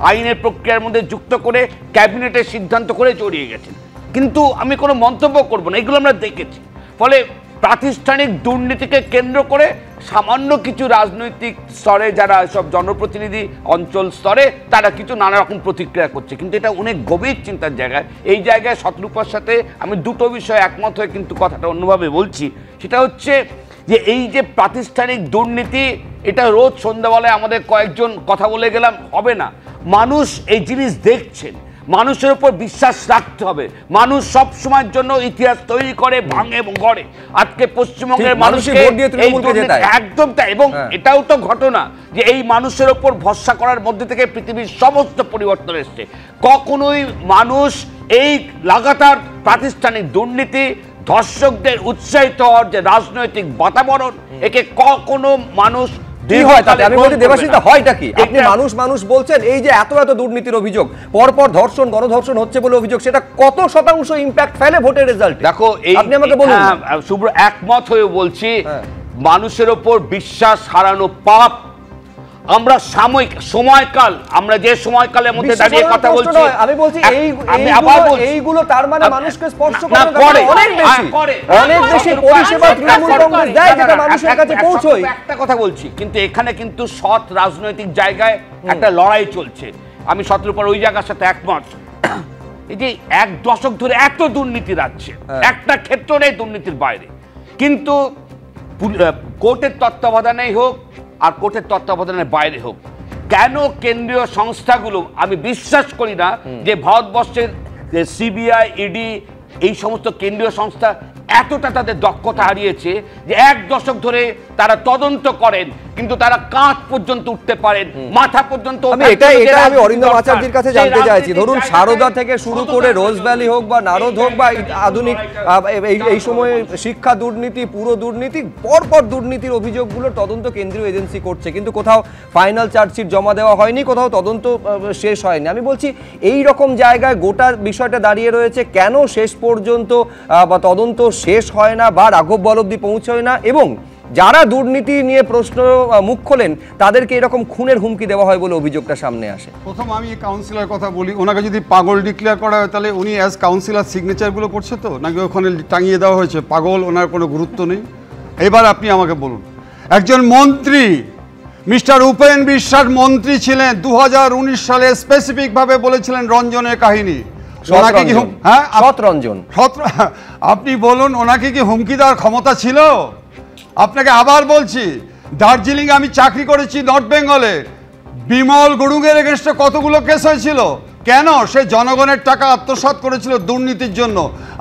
আইনের প্রক্রিয়ার মধ্যে যুক্ত করে ক্যাবিনেটের সিদ্ধান্ত করে জড়িয়ে গেছেন। কিন্তু আমি কোনো মন্তব্য করব না, এগুলো আমরা দেখেছি। ফলে প্রাতিষ্ঠানিক দুর্নীতিকে কেন্দ্র করে সামান্য কিছু রাজনৈতিক স্তরে যারা সব জনপ্রতিনিধি অঞ্চল স্তরে তারা কিছু নানা রকম প্রতিক্রিয়া করছে, কিন্তু এটা অনেক গভীর চিন্তার জায়গায়। এই জায়গায় শতরূপার সাথে আমি দুটো বিষয়ে একমত হয়ে কিন্তু কথাটা অন্যভাবে বলছি। সেটা হচ্ছে যে এই যে প্রাতিষ্ঠানিক দুর্নীতি, এটা রোজ সন্ধ্যাবেলায় আমাদের কয়েকজন কথা বলে গেলাম হবে না। মানুষ এই জিনিস দেখছেন, মানুষের উপর বিশ্বাস রাখতে হবে। মানুষ সব সময়ের জন্য ইতিহাস তৈরি করে, ভাঙে এবং গড়ে। আজকে পশ্চিমবঙ্গের মানুষকে একদম তাই। এবং এটাও তো ঘটনা যে এই মানুষের উপর ভরসা করার মধ্যে থেকে পৃথিবীর সমস্ত পরিবর্তন এসছে। কখনোই মানুষ এই লাগাতার প্রাতিষ্ঠানিক দুর্নীতি, ধর্ষকদের উৎসাহিত হওয়ার যে রাজনৈতিক বাতাবরণ, একে কখনো মানুষ কি হয় তাতে? আমি বলছি দেবাশিস, হয়টা কি? আপনি মানুষ বলছেন, এই যে এত দুর্নীতির অভিযোগ, পরপর ধর্ষণ গণধর্ষণ হচ্ছে বলে অভিযোগ, সেটা কত শতাংশ ইম্প্যাক্ট ফেলে ভোটের রেজাল্ট? দেখো, আপনি আমাকে বলুন। শুভ্র, একমত হয়ে বলছি, মানুষের ওপর বিশ্বাস হারানো পাপ। আমরা সাময়িক সময়কাল, আমরা যে সময়কালের মধ্যে দাঁড়িয়ে কথা বলছি, আমি বলছি এইগুলো তার মানে মানুষকে স্পর্শ করে অনেক বেশি পরিষেবা তৃণমূল কংগ্রেস দেয় যেটা মানুষের কাছে পৌঁছয়। একটা কথা বলছি, কিন্তু এখানে কিন্তু সৎ রাজনৈতিক জায়গায় একটা লড়াই চলছে। আমি শতরূপার ওই জায়গার সাথে একমত। এই যে এক দশক ধরে এত দুর্নীতি রাজ্যে, একটা ক্ষেত্র নেই দুর্নীতির বাইরে, কিন্তু কোর্টের তত্ত্বাবধানেই হোক আর কোর্টের তত্ত্বাবধানের বাইরে হোক, কেন কেন্দ্রীয় সংস্থাগুলো, আমি বিশ্বাস করি না যে ভারতবর্ষের সিবিআই, ইডি, এই সমস্ত কেন্দ্রীয় সংস্থা এতটা তাদের দক্ষতা হারিয়েছে যে 1 দশক ধরে তারা তদন্ত করেন, কিন্তু তারা কাঁধ পর্যন্ত উঠতে পারেন, মাথা পর্যন্ত। আমি অরিন্দম আচার্যের কাছে জানতে চাইছি, ধরুন সারদা থেকে শুরু করে রোজ ভ্যালি হোক বা নারদ হোক বা আধুনিক এই সময়ে শিক্ষা দুর্নীতি, পুরো দুর্নীতি, পরপর দুর্নীতির অভিযোগগুলো তদন্ত কেন্দ্রীয় এজেন্সি করছে, কিন্তু কোথাও ফাইনাল চার্জশিট জমা দেওয়া হয়নি, কোথাও তদন্ত শেষ হয়নি। আমি বলছি এই রকম জায়গায় গোটা বিষয়টা দাঁড়িয়ে রয়েছে, কেন শেষ পর্যন্ত বা তদন্ত শেষ হয় না বা রাঘব বল অবধি পৌঁছয় না, এবং যারা দুর্নীতি নিয়ে প্রশ্ন মুখ খোলেন তাদেরকে এরকম খুনের হুমকি দেওয়া হয় বলে অভিযোগটা সামনে আসে। প্রথম আমি কাউন্সিলর কথা বলি, ওনাকে যদি পাগল ডিক্লেয়ার করা হয় তাহলে উনি অ্যাজ কাউন্সিলর সিগনেচারগুলো করছে তো, নাকি ওখানে টাঙিয়ে দেওয়া হয়েছে পাগল, ওনার কোনো গুরুত্ব নেই? এবার আপনি আমাকে বলুন, একজন মন্ত্রী মিস্টার উপেন বিশ্বাস মন্ত্রী ছিলেন, 2019 সালে স্পেসিফিকভাবে বলেছিলেন রঞ্জনের কাহিনী, ওনাকে কি সতরঞ্জন, আপনি বলুন ওনাকে কি হুমকি দেওয়ার ক্ষমতা ছিল? আপনাকে আবার বলছি, দার্জিলিং আমি চাকরি করেছি নর্থ বেঙ্গলে, বিমল গুরুংয়ের এগেনস্টে কতগুলো কেস হয়েছিল, কেন? সে জনগণের টাকা আত্মসাৎ করেছিল দুর্নীতির জন্য।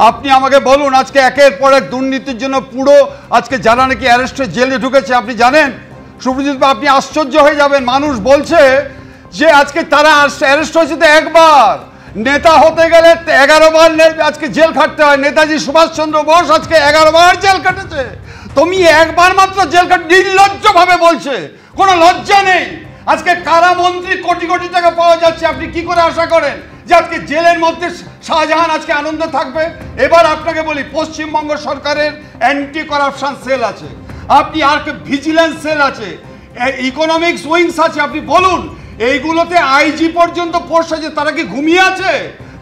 আপনি আমাকে বলুন, আজকে একের পর এক দুর্নীতির জন্য পুরো আজকে যারা নাকি অ্যারেস্টে জেলে ঢুকেছে, আপনি জানেন সুপ্রজিৎ, আপনি আশ্চর্য হয়ে যাবেন, মানুষ বলছে যে আজকে তারা অ্যারেস্ট হয়েছে তো একবার, নেতা হতে গেলে 11 বার আজকে জেল খাটতে হয়। নেতাজি সুভাষচন্দ্র বোস আজকে 11 বার জেল কাটেছে, তুমি একবার মাত্র জেল কাট, নির্লজ্জভাবে বলছে, কোনো লজ্জা নেই। আজকে কারা মন্ত্রী কোটি কোটি টাকা পাওয়া যাচ্ছে, আপনি কি করে আশা করেন যে আজকে জেলের মধ্যে শাহজাহান আজকে আনন্দ থাকবে? এবার আপনাকে বলি, পশ্চিমবঙ্গ সরকারের অ্যান্টি করাপশন সেল আছে, আপনি আর ভিজিলেন্স সেল আছে, ইকোনমিক্স উইংস আছে, আপনি বলুন এইগুলোতে আইজি পর্যন্ত পোস্ট আছে, তারা কি ঘুমিয়ে আছে?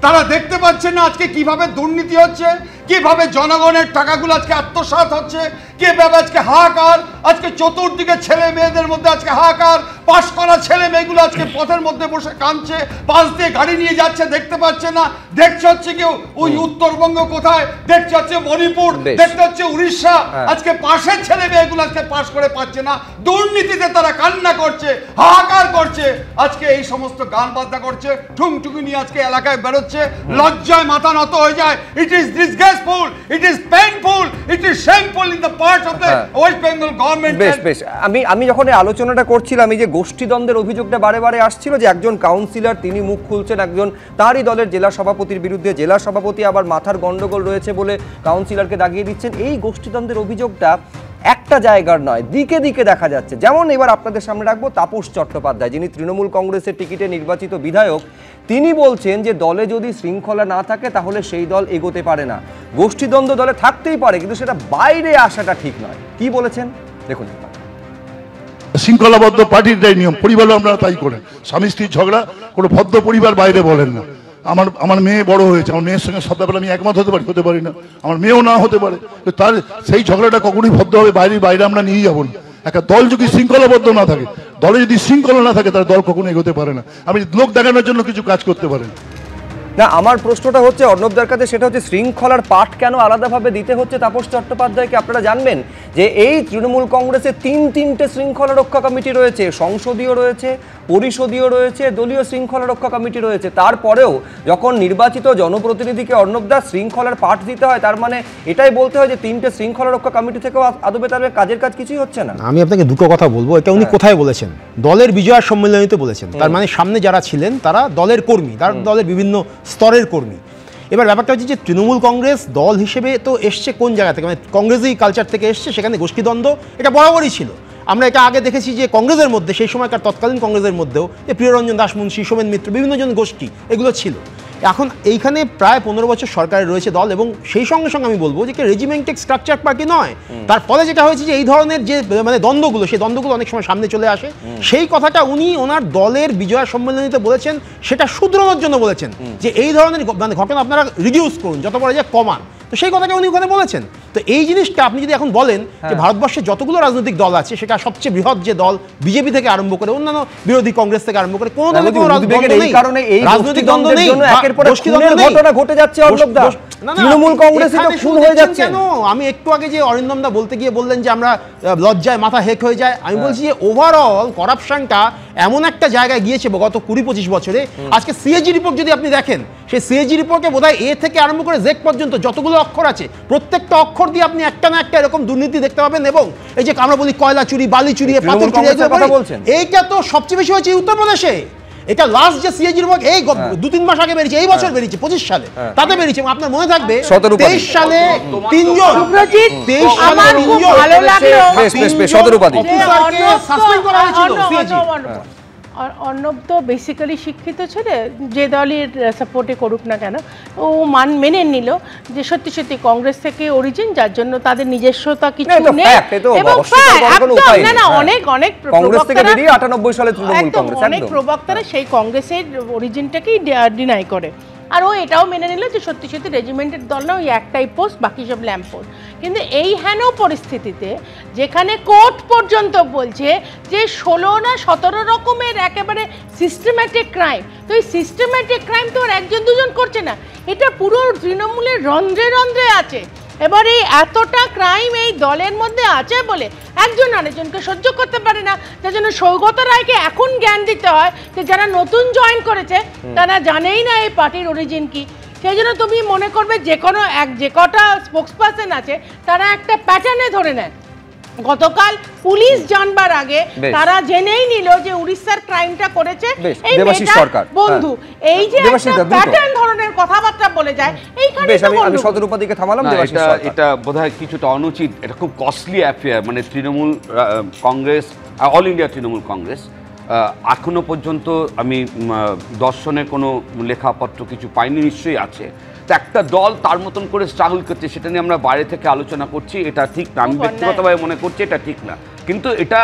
তারা দেখতে পাচ্ছেন না আজকে কিভাবে দুর্নীতি হচ্ছে, কিভাবে জনগণের টাকাগুলো আজকে আত্মসাৎ হচ্ছে, কিভাবে আজকে হাহাকার, আজকে চতুর্দিকে ছেলে মেয়েদের মধ্যে আজকে হাহাকার, পাশ করা ছেলে মেয়েগুলো আজকে পথের মধ্যে বসে কাঁদছে, পাশ দিয়ে গাড়ি নিয়ে যাচ্ছে, দেখতে পাচ্ছে না, দেখছে হচ্ছে কেউ ওই উত্তরবঙ্গ কোথায়, দেখছে হচ্ছে মণিপুর, দেখতে হচ্ছে উড়িষ্যা, আজকে পাশের ছেলে মেয়েগুলো আজকে পাশ করে পাচ্ছে না, দুর্নীতিতে তারা কান্না করছে, হাহাকার করছে, আজকে এই সমস্ত গান বাজনা করছে, ঠুংঠুকি নিয়ে আজকে এলাকায় বেরোচ্ছে, লজ্জায় মাথা নত হয়ে যায়। It is disgraceful, it is painful, it is shameful in the part of the West Bengal government. বেশ আমি যখন এই আলোচনাটা করছিলাম, এই যে গোষ্ঠীদ্বন্দ্বের অভিযোগটা বারে বারে আসছিল, যে একজন কাউন্সিলর তিনি মুখ খুলছেন একজন তারই দলের জেলা সভাপতির বিরুদ্ধে, জেলা সভাপতি আবার মাথার গন্ডগোল রয়েছে বলে কাউন্সিলরকে দাগিয়ে দিচ্ছেন। এই গোষ্ঠীদ্বন্দ্বের অভিযোগটা একটা জায়গার নয়, দিকে দিকে দেখা যাচ্ছে। যেমন এবার আপনাদের সামনে রাখবো তাপস চট্টোপাধ্যায়, যিনি তৃণমূল কংগ্রেসের টিকিটে নির্বাচিত বিধায়ক, তিনি বলছেন যে দলে যদি শৃঙ্খলা না থাকে তাহলে সেই দল এগোতে পারে না, গোষ্ঠীদ্বন্দ্ব দলে থাকতেই পারে কিন্তু সেটা বাইরে আসাটা ঠিক নয়। কি বলেছেন দেখুন। শৃঙ্খলাবদ্ধ পার্টির নিয়ম, পরিবারও আমরা তাই করেন, স্বামী স্ত্রীর ঝগড়া কোনো ভদ্র পরিবার বাইরে বলেন না। আমার মেয়ে বড় হয়েছে, আমার মেয়ের সঙ্গে সব ব্যাপারে আমি একমত হতে পারি না, আমার মেয়েও না হতে পারে, তার সেই ঝগড়াটা কখনোই ভদ্র হবে বাইরে আমরা নিয়ে যাবো না। একটা দল যদি শৃঙ্খলাবদ্ধ না থাকে, দলে যদি শৃঙ্খলা না থাকে, তার দল কখনো এগোতে পারে না। আপনি লোক দেখানোর জন্য কিছু কাজ করতে পারেন না। আমার প্রশ্নটা হচ্ছে অর্ণবদার কাছে, সেটা হচ্ছে শৃঙ্খলার পাঠ কেন আলাদাভাবে দিতে হচ্ছে তাপস চট্টোপাধ্যায়কে? আপনারা জানবেন যে এই তৃণমূল কংগ্রেসে তিনটে শৃঙ্খলা রক্ষা কমিটি রয়েছে, সংসদীয় রয়েছে, পরিষদীয় রয়েছে, দলীয় শৃঙ্খলা রক্ষা কমিটি রয়েছে। তারপরেও যখন নির্বাচিত জনপ্রতিনিধিকে অর্ণবদা শৃঙ্খলার পাঠ দিতে হয়, তার মানে এটাই বলতে হয় যে তিনটে শৃঙ্খলা রক্ষা কমিটি থেকেও আদবে তার কাজের কাজ কিছুই হচ্ছে না। আমি আপনাকে দুটো কথা বলবো, এটা উনি কোথায় বলেছেন? দলের বিজয়া সম্মেলনীতে বলেছেন। তার মানে সামনে যারা ছিলেন তারা দলের কর্মী, তারা দলের বিভিন্ন স্তরের কর্মী। এবার ব্যাপারটা হচ্ছে যে তৃণমূল কংগ্রেস দল হিসেবে তো এসছে কোন জায়গা থেকে, মানে কংগ্রেসই কালচার থেকে এসছে, সেখানে গোষ্ঠীদ্বন্দ্ব এটা বরাবরই ছিল। আমরা এটা আগে দেখেছি যে কংগ্রেসের মধ্যে, সেই সময়কার তৎকালীন কংগ্রেসের মধ্যেও যে প্রিয়রঞ্জন দাস মুন্সী, সোমেন মিত্র, বিভিন্ন জন গোষ্ঠী এগুলো ছিল। এখন এইখানে প্রায় 15 বছর সরকারে রয়েছে দল, এবং সেই সঙ্গে সঙ্গে আমি বলবো যে রেজিমেন্টেড স্ট্রাকচার পার্টি নয়। তার ফলে যেটা হয়েছে যে এই ধরনের যে মানে দ্বন্দ্বগুলো, সেই দ্বন্দ্বগুলো অনেক সময় সামনে চলে আসে। সেই কথাটা উনি ওনার দলের বিজয়া সম্মেলনীতে বলেছেন, সেটা শুধরানোর জন্য বলেছেন যে এই ধরনের মানে ঘটনা আপনারা রিডিউস করুন, যত বড় যায় কমান। তো সেই কথাটা উনি ওখানে বলেছেন। তো এই জিনিসটা আপনি যদি এখন বলেন যে ভারতবর্ষে যতগুলো রাজনৈতিক দল আছে সেটা সবচেয়ে বৃহৎ যে দল বিজেপি থেকে আরম্ভ করে অন্যান্য বিরোধী কংগ্রেস থেকে আরম্ভ করে কোনো দলে কোনো রাজনৈতিক দ্বন্দ্ব নেই, ঘটনা ঘটে যাচ্ছে। তৃণমূল কংগ্রেসে তো খুন হয়ে যাচ্ছে। কেন? আমি একটু আগে যে অরিন্দম দা বলতে গিয়ে বললেন যে আমরা লজ্জায় মাথা হেক হয়ে যায়, আমি বলছি যে ওভারঅল করাপশনটা এমন একটা জায়গায় গিয়েছে গত 20-25 বছরে। আজকে সিএজি রিপোর্ট যদি আপনি দেখেন, সেই সিএজি রিপোর্টে বোধহয় এ থেকে আরম্ভ করে জেড পর্যন্ত যতগুলো অক্ষর আছে প্রত্যেকটা অক্ষর দিয়ে আপনি একটা না একটা এরকম দুর্নীতি দেখতে পাবেন। এবং এই যে আমরা বলি কয়লা চুরি, বালি চুরি, পাথর চুরি, এইটা তো সবচেয়ে বেশি হয়েছে উত্তরপ্রদেশে। এটা লাস্ট যে সিএজি রিপোর্ট এই 2-3 মাস আগে বেরিয়েছে, এই বছর বেরিয়েছে 25 সালে, তাতে বেরিয়েছে। আপনার মনে থাকবে 23 সালে 3 জন, 23 সালে 3 জন ভালো লাগলো সাসপেন্ড করা হয়েছিল সিএজি। অর্ণব তো বেসিক্যালি শিক্ষিত ছেলে, যে দলের সাপোর্টে করুক না কেন ও মেনে নিল যে সত্যি সত্যি কংগ্রেস থেকে অরিজিন, যার জন্য তাদের নিজস্বতা কিছু নেই। এবং না না অনেক অনেক প্রবক্তারা সেই কংগ্রেসের অরিজিনটাকেই ডিনাই করে। আর ও এটাও মেনে নিল যে সত্যি সত্যি রেজিমেন্টের দল না, ওই একটাই পোস্ট, বাকি সব ল্যাম্প পোস্ট। কিন্তু এই হেন পরিস্থিতিতে যেখানে কোর্ট পর্যন্ত বলছে যে 16 না 17 রকমের একেবারে সিস্টেম্যাটিক ক্রাইম, তো এই সিস্টেম্যাটিক ক্রাইম তো আর একজন দুজন করছে না, এটা পুরো তৃণমূলের রন্ধ্রে রন্ধ্রে আছে। এবার এই এতটা ক্রাইম এই দলের মধ্যে আছে বলে একজন আরেকজনকে সহ্য করতে পারে না, যার জন্য সৌগত রায়কে এখন জ্ঞান দিতে হয় যে যারা নতুন জয়েন করেছে তারা জানেই না এই পার্টির অরিজিন কি। সেই জন্য তুমি মনে করবে যে কটা স্পোক্সপারসন আছে তারা একটা প্যাটার্নে ধরে নেয়। গতকাল পুলিশ জানবার আগে তারা জেনেই নিল যে উড়িষ্যার ক্রাইমটা করেছে এই মেয়েটার বন্ধু। এই যে একটা প্যাটার্ন ধরনের কথাবার্তা বলে যায়, এইখানে আমি শতরূপাদিকে থামালাম। এটা বোধহয় কিছুটা অনুচিত, এটা খুব কস্টলি অ্যাফেয়ার। মানে তৃণমূল কংগ্রেস, অল ইন্ডিয়া তৃণমূল কংগ্রেস এখনো পর্যন্ত আমি দর্শনের কোনো লেখাপত্র কিছু পাইনি, নিশ্চয়ই আছে। তো একটা দল তার মতন করে স্ট্রাগল করছে, সেটা নিয়ে আমরা বাইরে থেকে আলোচনা করছি, এটা ঠিক না। আমি ব্যক্তিগতভাবে মনে করছি এটা ঠিক না। কিন্তু এটা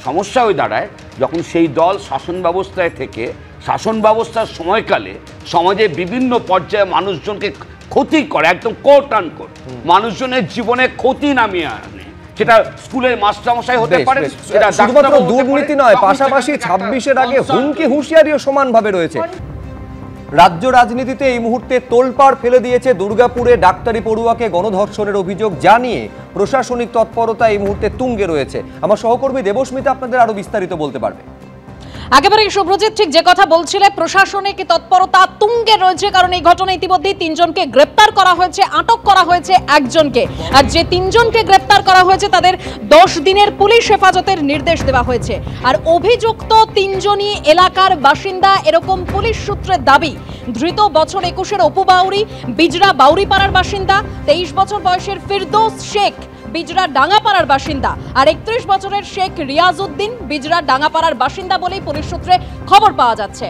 সমস্যা হয়ে দাঁড়ায় যখন সেই দল শাসন ব্যবস্থায় থেকে শাসন ব্যবস্থার সময়কালে সমাজে বিভিন্ন পর্যায়ে মানুষজনকে ক্ষতি করে, একদম কোট আন কোট মানুষজনের জীবনে ক্ষতি নামিয়ে আনে। সেটা স্কুলের মাস্টারমশাই হতে পারে, এটা শুধুমাত্র দুর্নীতি নয়, পাশাপাশি 26-এর আগে হুমকি হুঁশিয়ারিও সমানভাবে রয়েছে। রাজ্য রাজনীতিতে এই মুহূর্তে তোলপাড় ফেলে দিয়েছে দুর্গাপুরে ডাক্তারি পড়ুয়াকে গণধর্ষণের অভিযোগ জানিয়ে প্রশাসনিক তৎপরতা এই মুহূর্তে তুঙ্গে রয়েছে। আমার সহকর্মী দেবস্মিতা আপনাদের আরো বিস্তারিত বলতে পারবে। একেবারে শুভ্রজিৎ ঠিক যে কথা বলছিলে, প্রশাসনিক তৎপরতা তুঙ্গে রয়েছে, কারণ এই ঘটনায় ইতিমধ্যেই 3 জনকে গ্রেপ্তার করা হয়েছে, আটক করা হয়েছে একজনকে। আর যে 3 জনকে গ্রেপ্তার করা হয়েছে তাদের 10 দিনের পুলিশ হেফাজতের নির্দেশ দেওয়া হয়েছে। আর অভিযুক্ত 3 জনই এলাকার বাসিন্দা এরকম পুলিশ সূত্রের দাবি। ধৃত বছর 21-এর অপু বাউরি, বিজরা বাউরিপাড়ার বাসিন্দা, 23 বছর বয়সের ফিরদৌস শেখ বিজরা ডাঙ্গাপাড়ার বাসিন্দা, আর 31 বছরের শেখ রিয়াজউদ্দিন বিজরা ডাঙ্গাপাড়ার বাসিন্দা বলেই পুলিশ সূত্রে খবর পাওয়া যাচ্ছে।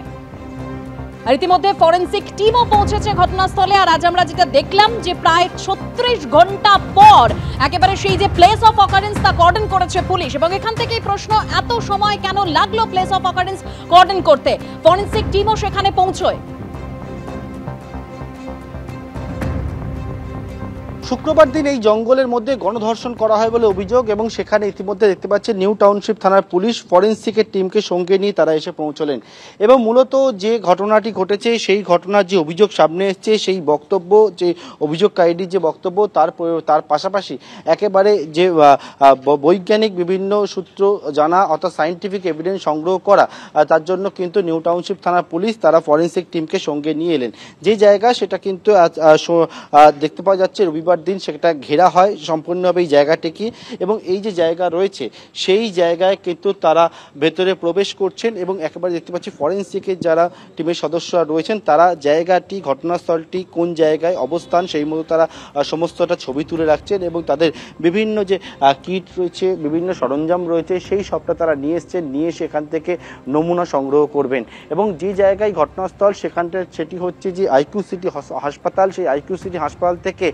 আর ইতিমধ্যে ফরেন্সিক টিমও পৌঁছেছে ঘটনাস্থলে। আর আজ আমরা যেটা দেখলাম যে প্রায় 36 ঘন্টা পর একেবারে সেই যে প্লেস অফ অকারেন্স তা কর্ডন করেছে পুলিশ। এবং এখান থেকেই প্রশ্ন, এত সময় কেন লাগলো প্লেস অফ অকারেন্স কর্ডন করতে? ফরেন্সিক টিমও সেখানে পৌঁছয়। শুক্রবার দিন এই জঙ্গলের মধ্যে গণধর্ষণ করা হয় বলে অভিযোগ, এবং সেখানে ইতিমধ্যে দেখতে পাচ্ছেন নিউ টাউনশিপ থানার পুলিশ ফরেন্সিকের টিমকে সঙ্গে নিয়ে তারা এসে পৌঁছলেন। এবং মূলত যে ঘটনাটি ঘটেছে সেই ঘটনার যে অভিযোগ সামনে এসছে, সেই বক্তব্য, যে অভিযোগকারীর যে বক্তব্য, তার পাশাপাশি একেবারে যে বৈজ্ঞানিক বিভিন্ন সূত্র জানা অর্থাৎ সায়েন্টিফিক এভিডেন্স সংগ্রহ করা, তার জন্য কিন্তু নিউ টাউনশিপ থানার পুলিশ তারা ফরেন্সিক টিমকে সঙ্গে নিয়ে এলেন। যে জায়গা সেটা কিন্তু দেখতে পাওয়া যাচ্ছে রবিবার দিন সেটা ঘেরা হয় সম্পূর্ণভাবে এই জায়গাটিকে, এবং এই যে জায়গা রয়েছে সেই জায়গায় কিন্তু তারা ভেতরে প্রবেশ করছেন। এবং একেবারে দেখতে পাচ্ছি ফরেন্সিকের যারা টিমের সদস্যরা রয়েছেন তারা জায়গাটি, ঘটনাস্থলটি কোন জায়গায় অবস্থান সেই মতো তারা সমস্তটা ছবি তুলে রাখছেন, এবং তাদের বিভিন্ন যে কিট রয়েছে, বিভিন্ন সরঞ্জাম রয়েছে সেই সবটা তারা নিয়ে এসছেন, নিয়ে সেখান থেকে নমুনা সংগ্রহ করবেন। এবং যে জায়গায় ঘটনাস্থল সেখানটা সেটি হচ্ছে যে আইকিউ সিটি হাসপাতাল। সেই আইকিউ সিটি হাসপাতাল থেকে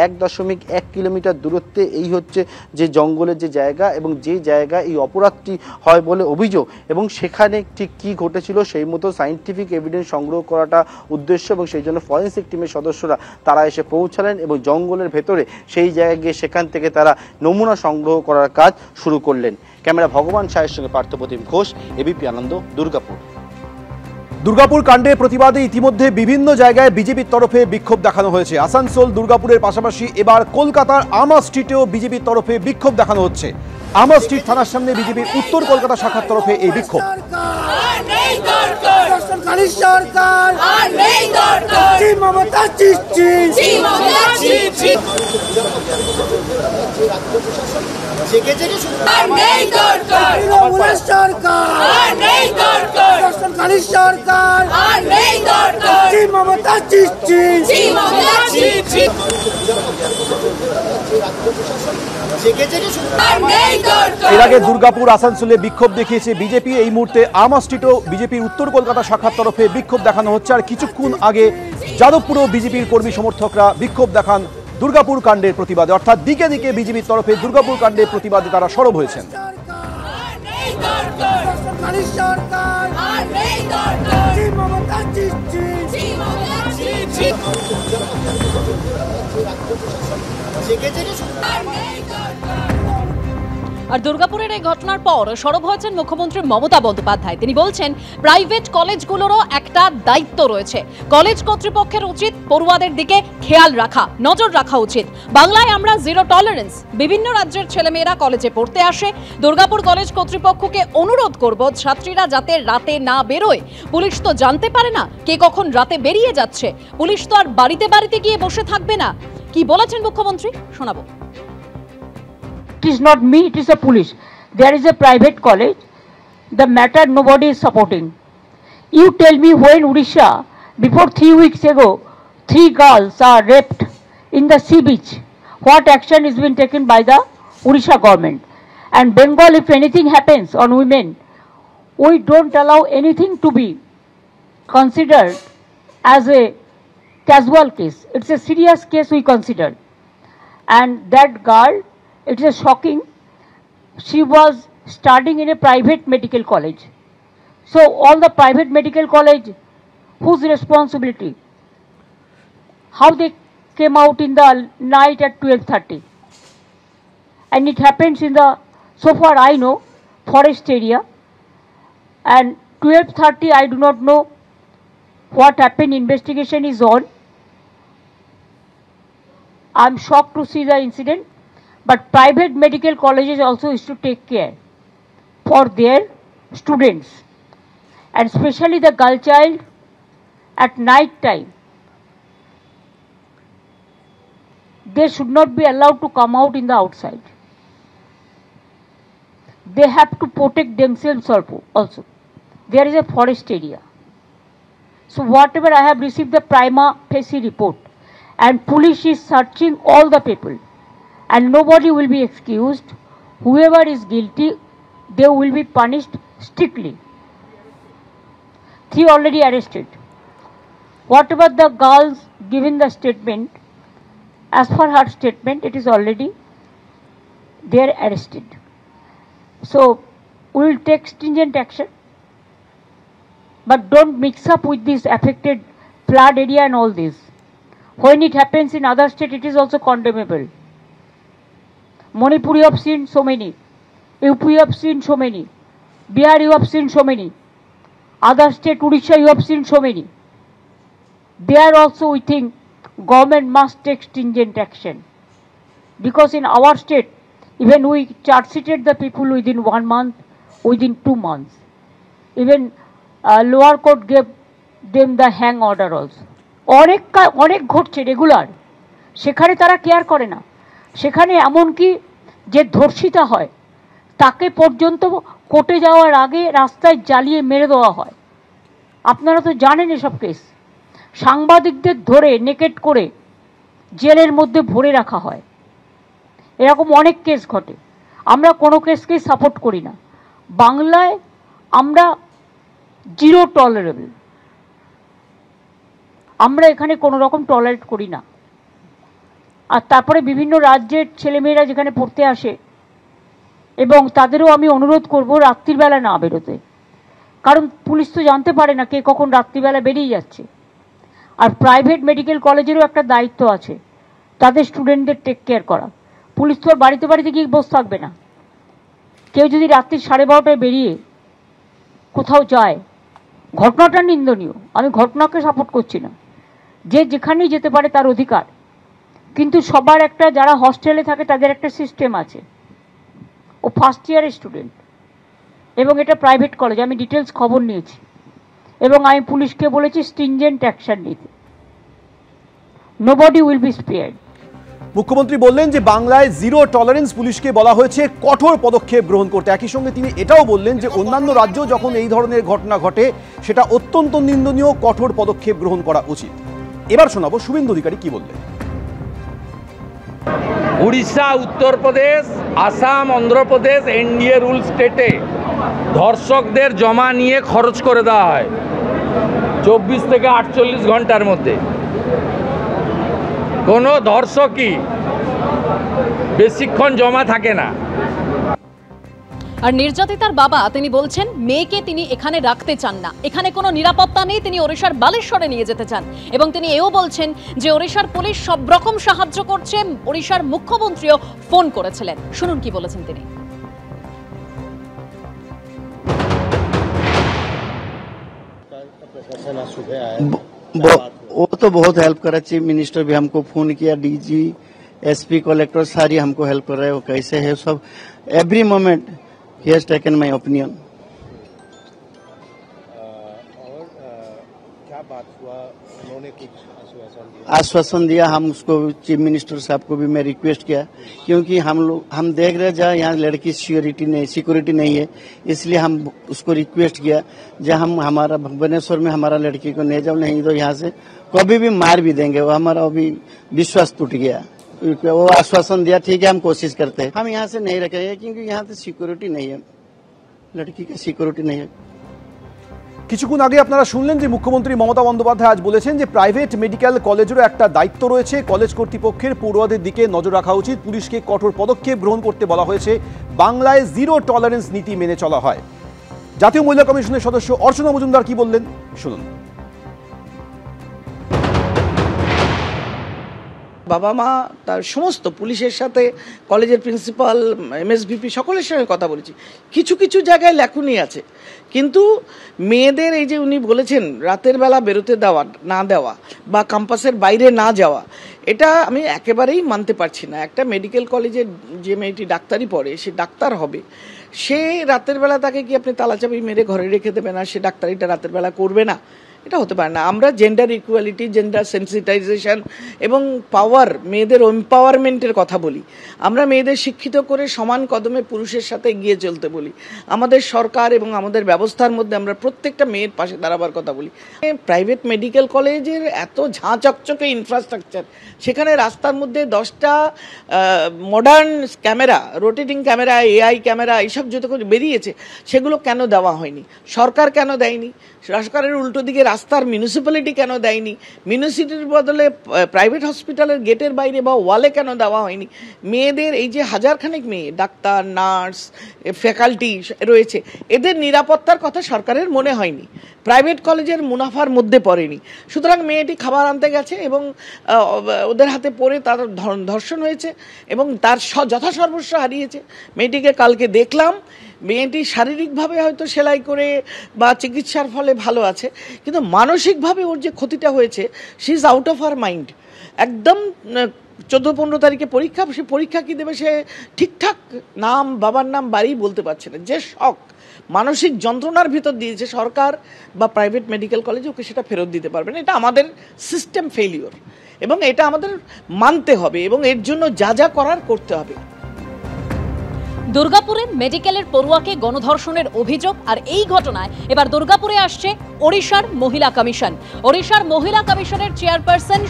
1.1 কিলোমিটার দূরত্বে এই হচ্ছে যে জঙ্গলের যে জায়গা এবং যে জায়গায় এই অপরাধটি হয় বলে অভিযোগ, এবং সেখানে ঠিক কী ঘটেছিল সেই মতো সায়েন্টিফিক এভিডেন্স সংগ্রহ করাটা উদ্দেশ্য, এবং সেই জন্য ফরেন্সিক টিমের সদস্যরা তারা এসে পৌঁছালেন এবং জঙ্গলের ভেতরে সেই জায়গায় গিয়ে সেখান থেকে তারা নমুনা সংগ্রহ করার কাজ শুরু করলেন। ক্যামেরা ভগবান সায়ের সঙ্গে পার্থপ্রতিম ঘোষ, এবিপি আনন্দ, দুর্গাপুর। দুর্গাপুর কাণ্ডের প্রতিবাদে ইতিমধ্যে বিভিন্ন জায়গায় বিজেপির তরফে বিক্ষোভ দেখানো হয়েছে। আসানসোল, দুর্গাপুরের পাশাপাশি এবার কলকাতার আমা স্ট্রিটেও বিজেপির তরফে বিক্ষোভ দেখানো হচ্ছে। আমা স্ট্রিট থানার সামনে বিজেপির উত্তর কলকাতা শাখার তরফে এই বিক্ষোভ। এর আগে দুর্গাপুর, আসানসোলে বিক্ষোভ দেখিয়েছে বিজেপি। এই মুহূর্তে আমা স্ট্রিটও বিজেপির উত্তর কলকাতা শাখার তরফে বিক্ষোভ দেখানো হচ্ছে। আর কিছুক্ষণ আগে যাদবপুরেও বিজেপির কর্মী সমর্থকরা বিক্ষোভ দেখান দুর্গাপুর কাণ্ডের প্রতিবাদে, অর্থাৎ দিকে দিকে বিজেপির তরফে দুর্গাপুর কাণ্ডের প্রতিবাদে তারা সরব হয়েছেন। আর দুর্গাপুরের এই ঘটনার পর সরব হয়েছেন মুখ্যমন্ত্রী মমতা বন্দ্যোপাধ্যায়। তিনি বলছেন প্রাইভেট কলেজগুলোরও একটা দায়িত্ব রয়েছে, কলেজ কর্তৃপক্ষের উচিত পড়ুয়াদের দিকে খেয়াল রাখা, নজর রাখা উচিত। বাংলায় আমরা জিরো টলারেন্স। বিভিন্ন রাজ্যের ছেলেমেয়েরা কলেজে পড়তে আসে। দুর্গাপুর কলেজ কর্তৃপক্ষকে অনুরোধ করব ছাত্রীরা যাতে রাতে না বেরোয়। পুলিশ তো জানতে পারে না কে কখন রাতে বেরিয়ে যাচ্ছে, পুলিশ তো আর বাড়িতে বাড়িতে গিয়ে বসে থাকবে না। কি বলেছেন মুখ্যমন্ত্রী শোনাবো। It is not me, it is a police. There is a private college. The matter nobody is supporting. You tell me when Odisha, before 3 weeks ago, 3 girls are raped in the sea beach. What action is being taken by the Odisha government? And Bengal, if anything happens on women, we don't allow anything to be considered as a casual case. It's a serious case we consider. And that girl, it is shocking. She was studying in a private medical college. So all the private medical college, whose responsibility? How they came out in the night at 12:30? And it happens in the, so far I know, forest area. And 12:30, I do not know what happened. Investigation is on. I'm shocked to see the incident. But private medical colleges also is to take care for their students, and especially the girl child at night time. They should not be allowed to come out in the outside. They have to protect themselves also. There is a forest area. So whatever I have received the prima facie report, and police is searching all the people. And nobody will be excused. Whoever is guilty, they will be punished strictly. 3 already arrested. Whatever the girls given the statement, as per her statement, it is already they are arrested. So we will take stringent action. But don't mix up with this affected flood area and all this. When it happens in other state, it is also condemnable. Manipur you have seen so many, UP you have seen so many, Bihar you have seen so many, other state Odisha you have seen so many. There also we think government must take stringent action, because in our state even we charge sheeted the people within 1 month, within 2 months. Even lower court gave them the hang order also. অনেক ঘটছে regular, সেখানে তারা care করে না। সেখানে এমনকি যে ধর্ষিতা হয় তাকে পর্যন্ত কোর্টে যাওয়ার আগে রাস্তায় জ্বালিয়ে মেরে দেওয়া হয়। আপনারা তো জানেন এসব কেস। সাংবাদিকদের ধরে নেকেট করে জেলের মধ্যে ভরে রাখা হয়। এরকম অনেক কেস ঘটে। আমরা কোনো কেসকেই সাপোর্ট করি না। বাংলায় আমরা জিরো টলারেবল, আমরা এখানে কোনো রকম টলারেট করি না। আর তারপরে বিভিন্ন রাজ্যের ছেলেমেয়েরা যেখানে পড়তে আসে, এবং তাদেরও আমি অনুরোধ করব রাত্রিবেলা না বেরোতে, কারণ পুলিশ তো জানতে পারে না কে কখন রাত্রিবেলা বেরিয়ে যাচ্ছে। আর প্রাইভেট মেডিকেল কলেজেরও একটা দায়িত্ব আছে তাদের স্টুডেন্টদের টেক কেয়ার করা। পুলিশ তো আর বাড়িতে বাড়িতে গিয়ে বসে থাকবে না। কেউ যদি রাত্রি 12:30টায় বেরিয়ে কোথাও যায়, ঘটনাটা নিন্দনীয়, আমি ঘটনাকে সাপোর্ট করছি না, যে যেখানেই যেতে পারে তার অধিকার, কিন্তু সবার একটা, যারা হস্টেলে থাকে তাদের একটা সিস্টেম আছে। ও ফার্স্ট ইয়ারের স্টুডেন্ট এবং এটা প্রাইভেট কলেজ, আমি ডিটেলস খবর নিয়েছি এবং আমি পুলিশকে বলেছি স্ট্রিনজেন্ট অ্যাকশন নিতে। Nobody will be spared. মুখ্যমন্ত্রী বললেন যে বাংলায় জিরো টলারেন্স, পুলিশকে বলা হয়েছে কঠোর পদক্ষেপ গ্রহণ করতে। একই সঙ্গে তিনি এটাও বললেন যে অন্যান্য রাজ্য যখন এই ধরনের ঘটনা ঘটে সেটা অত্যন্ত নিন্দনীয়, কঠোর পদক্ষেপ গ্রহণ করা উচিত। এবার শোনাবো শুভেন্দু অধিকারী কি বললেন। উড়িষ্যা, উত্তরপ্রদেশ, আসাম, অন্ধ্রপ্রদেশ এনডিএ রুল স্টেটে ধর্ষকদের জমা নিয়ে খরচ করে দেওয়া হয় 24 থেকে 48 ঘন্টার মধ্যে। কোনো ধর্ষকই বেশিক্ষণ জমা থাকে না। আর নির্যাতিতার বাবা তিনি বলছেন মেয়েকে তিনি এখানে রাখতে চান না, এখানে কোনো নিরাপত্তা নেই, তিনি ওড়িশার বালেশ্বরে নিয়ে যেতে চান। এবং তিনি এও বলছেন যে ওড়িশার পুলিশ সব রকম সাহায্য করছে, ওড়িশার মুখ্যমন্ত্রীও ফোন করেছিলেন। শুনুন কি বলেছেন তিনি। वो तो बहुत हेल्प कर रहा है, चीफ मिनिस्टर भी हमको फोन किया, डीजी, एसपी, कलेक्टर सारी हमको हेल्प कर रहे हैं। वो कैसे है सब, every moment he has taken my opinion. और क्या बात हुआ, उन्होंने कुछ आश्वासन दिया। हम उसको, चीफ मिनिस्टर साहब को भी मैं रिक्वेस्ट किया, क्योंकि हम देख रहे जहाँ यहाँ लड़की सिक्योरिटी नहीं है, इसलिए हम उसको रिक्वेस्ट किया जहाँ हम हमारा भुवनेश्वर में हमारा लड़की को ले जाओ, नहीं तो यहाँ से कभी भी मार भी देंगे। वो हमारा अभी विश्वास टूट गया। वो आश्वासन दिया, ठीक है हम कोशिश करते हैं, हम यहाँ से नहीं रखेंगे, क्योंकि यहाँ से सिक्योरिटी नहीं है, लड़की की सिक्योरिटी नहीं है। কিছুক্ষণ আগে আপনারা শুনলেন যে মুখ্যমন্ত্রী মমতা বন্দ্যোপাধ্যায় আজ বলেছেন যে প্রাইভেট মেডিকেল কলেজেরও একটা দায়িত্ব রয়েছে, কলেজ কর্তৃপক্ষের পড়ুয়াদের দিকে নজর রাখা উচিত, পুলিশকে কঠোর পদক্ষেপ গ্রহণ করতে বলা হয়েছে, বাংলায় জিরো টলারেন্স নীতি মেনে চলা হয়। জাতীয় মহিলা কমিশনের সদস্য অর্চনা মজুমদার কি বললেন শুনুন। বাবা মা তার সমস্ত পুলিশের সাথে, কলেজের প্রিন্সিপাল, এমএসভিপি সকলের সঙ্গে কথা বলেছি। কিছু কিছু জায়গায় ল্যাকুনি আছে, কিন্তু মেয়েদের এই যে উনি বলেছেন রাতের বেলা বেরোতে দেওয়া না দেওয়া বা ক্যাম্পাসের বাইরে না যাওয়া, এটা আমি একেবারেই মানতে পারছি না। একটা মেডিকেল কলেজের যে মেয়েটি ডাক্তারি পড়ে, সে ডাক্তার হবে, সে রাতের বেলা তাকে কি আপনি তালাচাবি মেরে ঘরে রেখে দেবেন আর সে ডাক্তারিটা রাতের বেলা করবে না? এটা হতে পারে না। আমরা জেন্ডার ইকুয়ালিটি, জেন্ডার সেন্সিটাইজেশন এবং পাওয়ার, মেয়েদের এম্পাওয়ারমেন্টের কথা বলি। আমরা মেয়েদের শিক্ষিত করে সমান কদমে পুরুষের সাথে এগিয়ে চলতে বলি। আমাদের সরকার এবং আমাদের ব্যবস্থার মধ্যে আমরা প্রত্যেকটা মেয়ের পাশে দাঁড়াবার কথা বলি। প্রাইভেট মেডিকেল কলেজের এত ঝাঁ চকচকে ইনফ্রাস্ট্রাকচার, সেখানে রাস্তার মধ্যে 10টা modern camera, rotating camera, AI camera, এইসব যত কিছু বেরিয়েছে, সেগুলো কেন দেওয়া হয়নি? সরকার কেন দেয়নি? সরকারের উল্টো দিকে রাস্তার মিউনিসিপ্যালিটি কেন দেয়নি? মিউনিসিপ্যালিটির বদলে প্রাইভেট হসপিটালের গেটের বাইরে বা ওয়ালে কেন দেওয়া হয়নি? মেয়েদের এই যে হাজারখানেক মেয়ে, ডাক্তার, নার্স, ফ্যাকাল্টি রয়েছে, এদের নিরাপত্তার কথা সরকারের মনে হয়নি। প্রাইভেট কলেজের মুনাফার মধ্যে পড়েনি। সুতরাং মেয়েটি খাবার আনতে গেছে এবং ওদের হাতে পড়ে তার ধর্ষণ হয়েছে এবং তার যথাসর্বস্ব হারিয়েছে। মেয়েটিকে কালকে দেখলাম, মেয়েটি শারীরিকভাবে হয়তো সেলাই করে বা চিকিৎসার ফলে ভালো আছে, কিন্তু মানসিকভাবে ওর যে ক্ষতিটা হয়েছে, she is out of her mind. একদম 14-15 তারিখে পরীক্ষা, সে পরীক্ষা কি দেবে সে ঠিকঠাক নাম, বাবার নাম, বাড়ি বলতে পারছে না। যে শক, মানসিক যন্ত্রণার ভিতর দিয়েছে সরকার বা প্রাইভেট মেডিকেল কলেজ, ওকে সেটা ফেরত দিতে পারবে না। এটা আমাদের সিস্টেম ফেলিওর এবং এটা আমাদের মানতে হবে এবং এর জন্য যা যা করার করতে হবে। দুর্গাপুরে মেডিকেলের পড়ুয়াকে গণধর্ষণের অভিযোগ, আর এই ঘটনায় এবার দুর্গাপুরে আসছে ওড়িশার মহিলা কমিশন। ওড়িশার মহিলা কমিশনের চেয়ারপারসন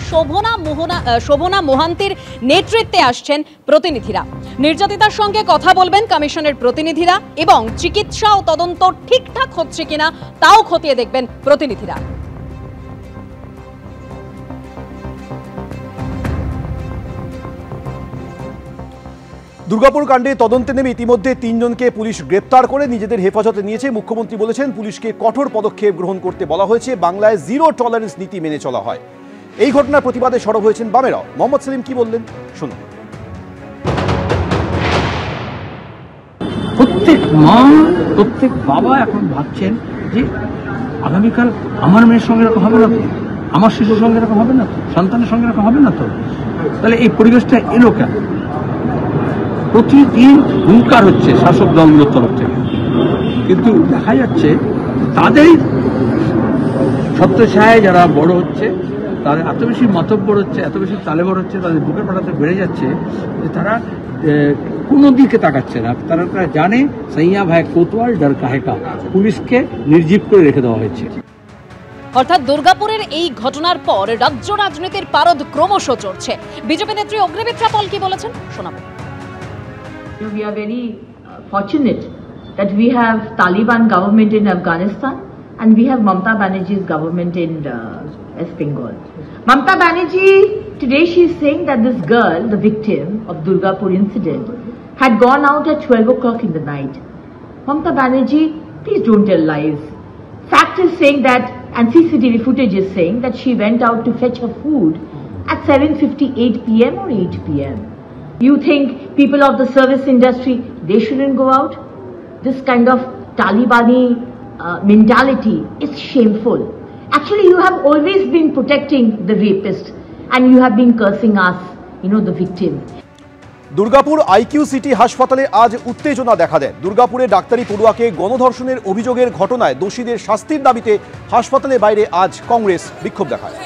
শোভনা মোহান্তির নেতৃত্বে আসছেন প্রতিনিধিরা। নির্যাতিতার সঙ্গে কথা বলবেন কমিশনের প্রতিনিধিরা এবং চিকিৎসা ও তদন্ত ঠিকঠাক হচ্ছে কিনা তাও খতিয়ে দেখবেন প্রতিনিধিরা। দুর্গাপুর কাণ্ডে তদন্তে নেমে ইতিমধ্যে 3 জনকে পুলিশ গ্রেপ্তার করে নিজেদের হেফাজতে নিয়েছে। মুখ্যমন্ত্রী বলেছেন পুলিশকে কঠোর পদক্ষেপ গ্রহণ করতে বলা হয়েছে। বাংলায় জিরো টলারেন্স নীতি মেনে চলা হয়। এই ঘটনার প্রতিবাদে সরব হয়েছেন বামেরাও। মোহাম্মদ সেলিম কি বললেন শুনুন। প্রত্যেক মা, প্রত্যেক বাবা এখন ভাবছেন যে আগামীকাল আমার মেয়ের সঙ্গে এরকম হবে না তো, আমার শিশুর সঙ্গে এরকম হবে না তো, সন্তানের সঙ্গে এরকম হবে না তো। তাহলে এই পরিবেশটা এলো কেন? প্রতিদিন হুঙ্কার হচ্ছে শাসক দলগুলোর তরফ থেকে, কিন্তু দেখা যাচ্ছে তাদেরই ছত্রছায়ায় যারা বড় হচ্ছে, তাদের এত বেশি মাতব্বর হচ্ছে, এত বেশি তালেবর হচ্ছে, তাদের বুকের পাটাতে বেড়ে যাচ্ছে যে তারা কোনো দিকে তাকাচ্ছে না। তারা জানে সাইয়া ভাই কোতোয়াল ডর কাহেকা, পুলিশকে নির্জীব করে রেখে দেওয়া হয়েছে। অর্থাৎ দুর্গাপুরের এই ঘটনার পর রাজ্য রাজনীতির পারদ ক্রমশ চড়ছে। বিজেপি নেত্রী অগ্নিমিত্রা পল কি বলেছেন শোনাবো। We are very fortunate that we have Taliban government in Afghanistan and we have Mamata Banerjee's government in West Bengal. Mamata Banerjee, today she is saying that this girl, the victim of Durgapur incident, had gone out at 12 o'clock in the night. Mamata Banerjee, please don't tell lies. Fact is saying that, and CCTV footage is saying that she went out to fetch her food at 7:58 p.m. or 8 p.m. You think people of the service industry, they shouldn't go out? This kind of Talibani mentality is shameful. Actually, you have always been protecting the rapist and you have been cursing us, the victim. Durgapur IQ city হাসপাতালে আজ উত্তেজনা দেখা দেয়। দুর্গাপুরে ডাক্তারি পড়ুয়াকে গণধর্ষণের অভিযোগের ঘটনায় দোষীদের শাস্তির দাবিতে হাসপাতালের বাইরে আজ কংগ্রেস বিক্ষোভ দেখায়।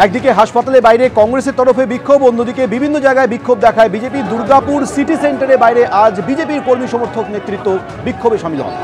একদিকে হাসপাতালের বাইরে কংগ্রেসের তরফে বিক্ষোভ, অন্যদিকে বিভিন্ন জায়গায় বিক্ষোভ দেখায় বিজেপি। দুর্গাপুর সিটি সেন্টারের বাইরে আজ বিজেপির কর্মী সমর্থক নেতৃত্ব বিক্ষোভে সামিল হন।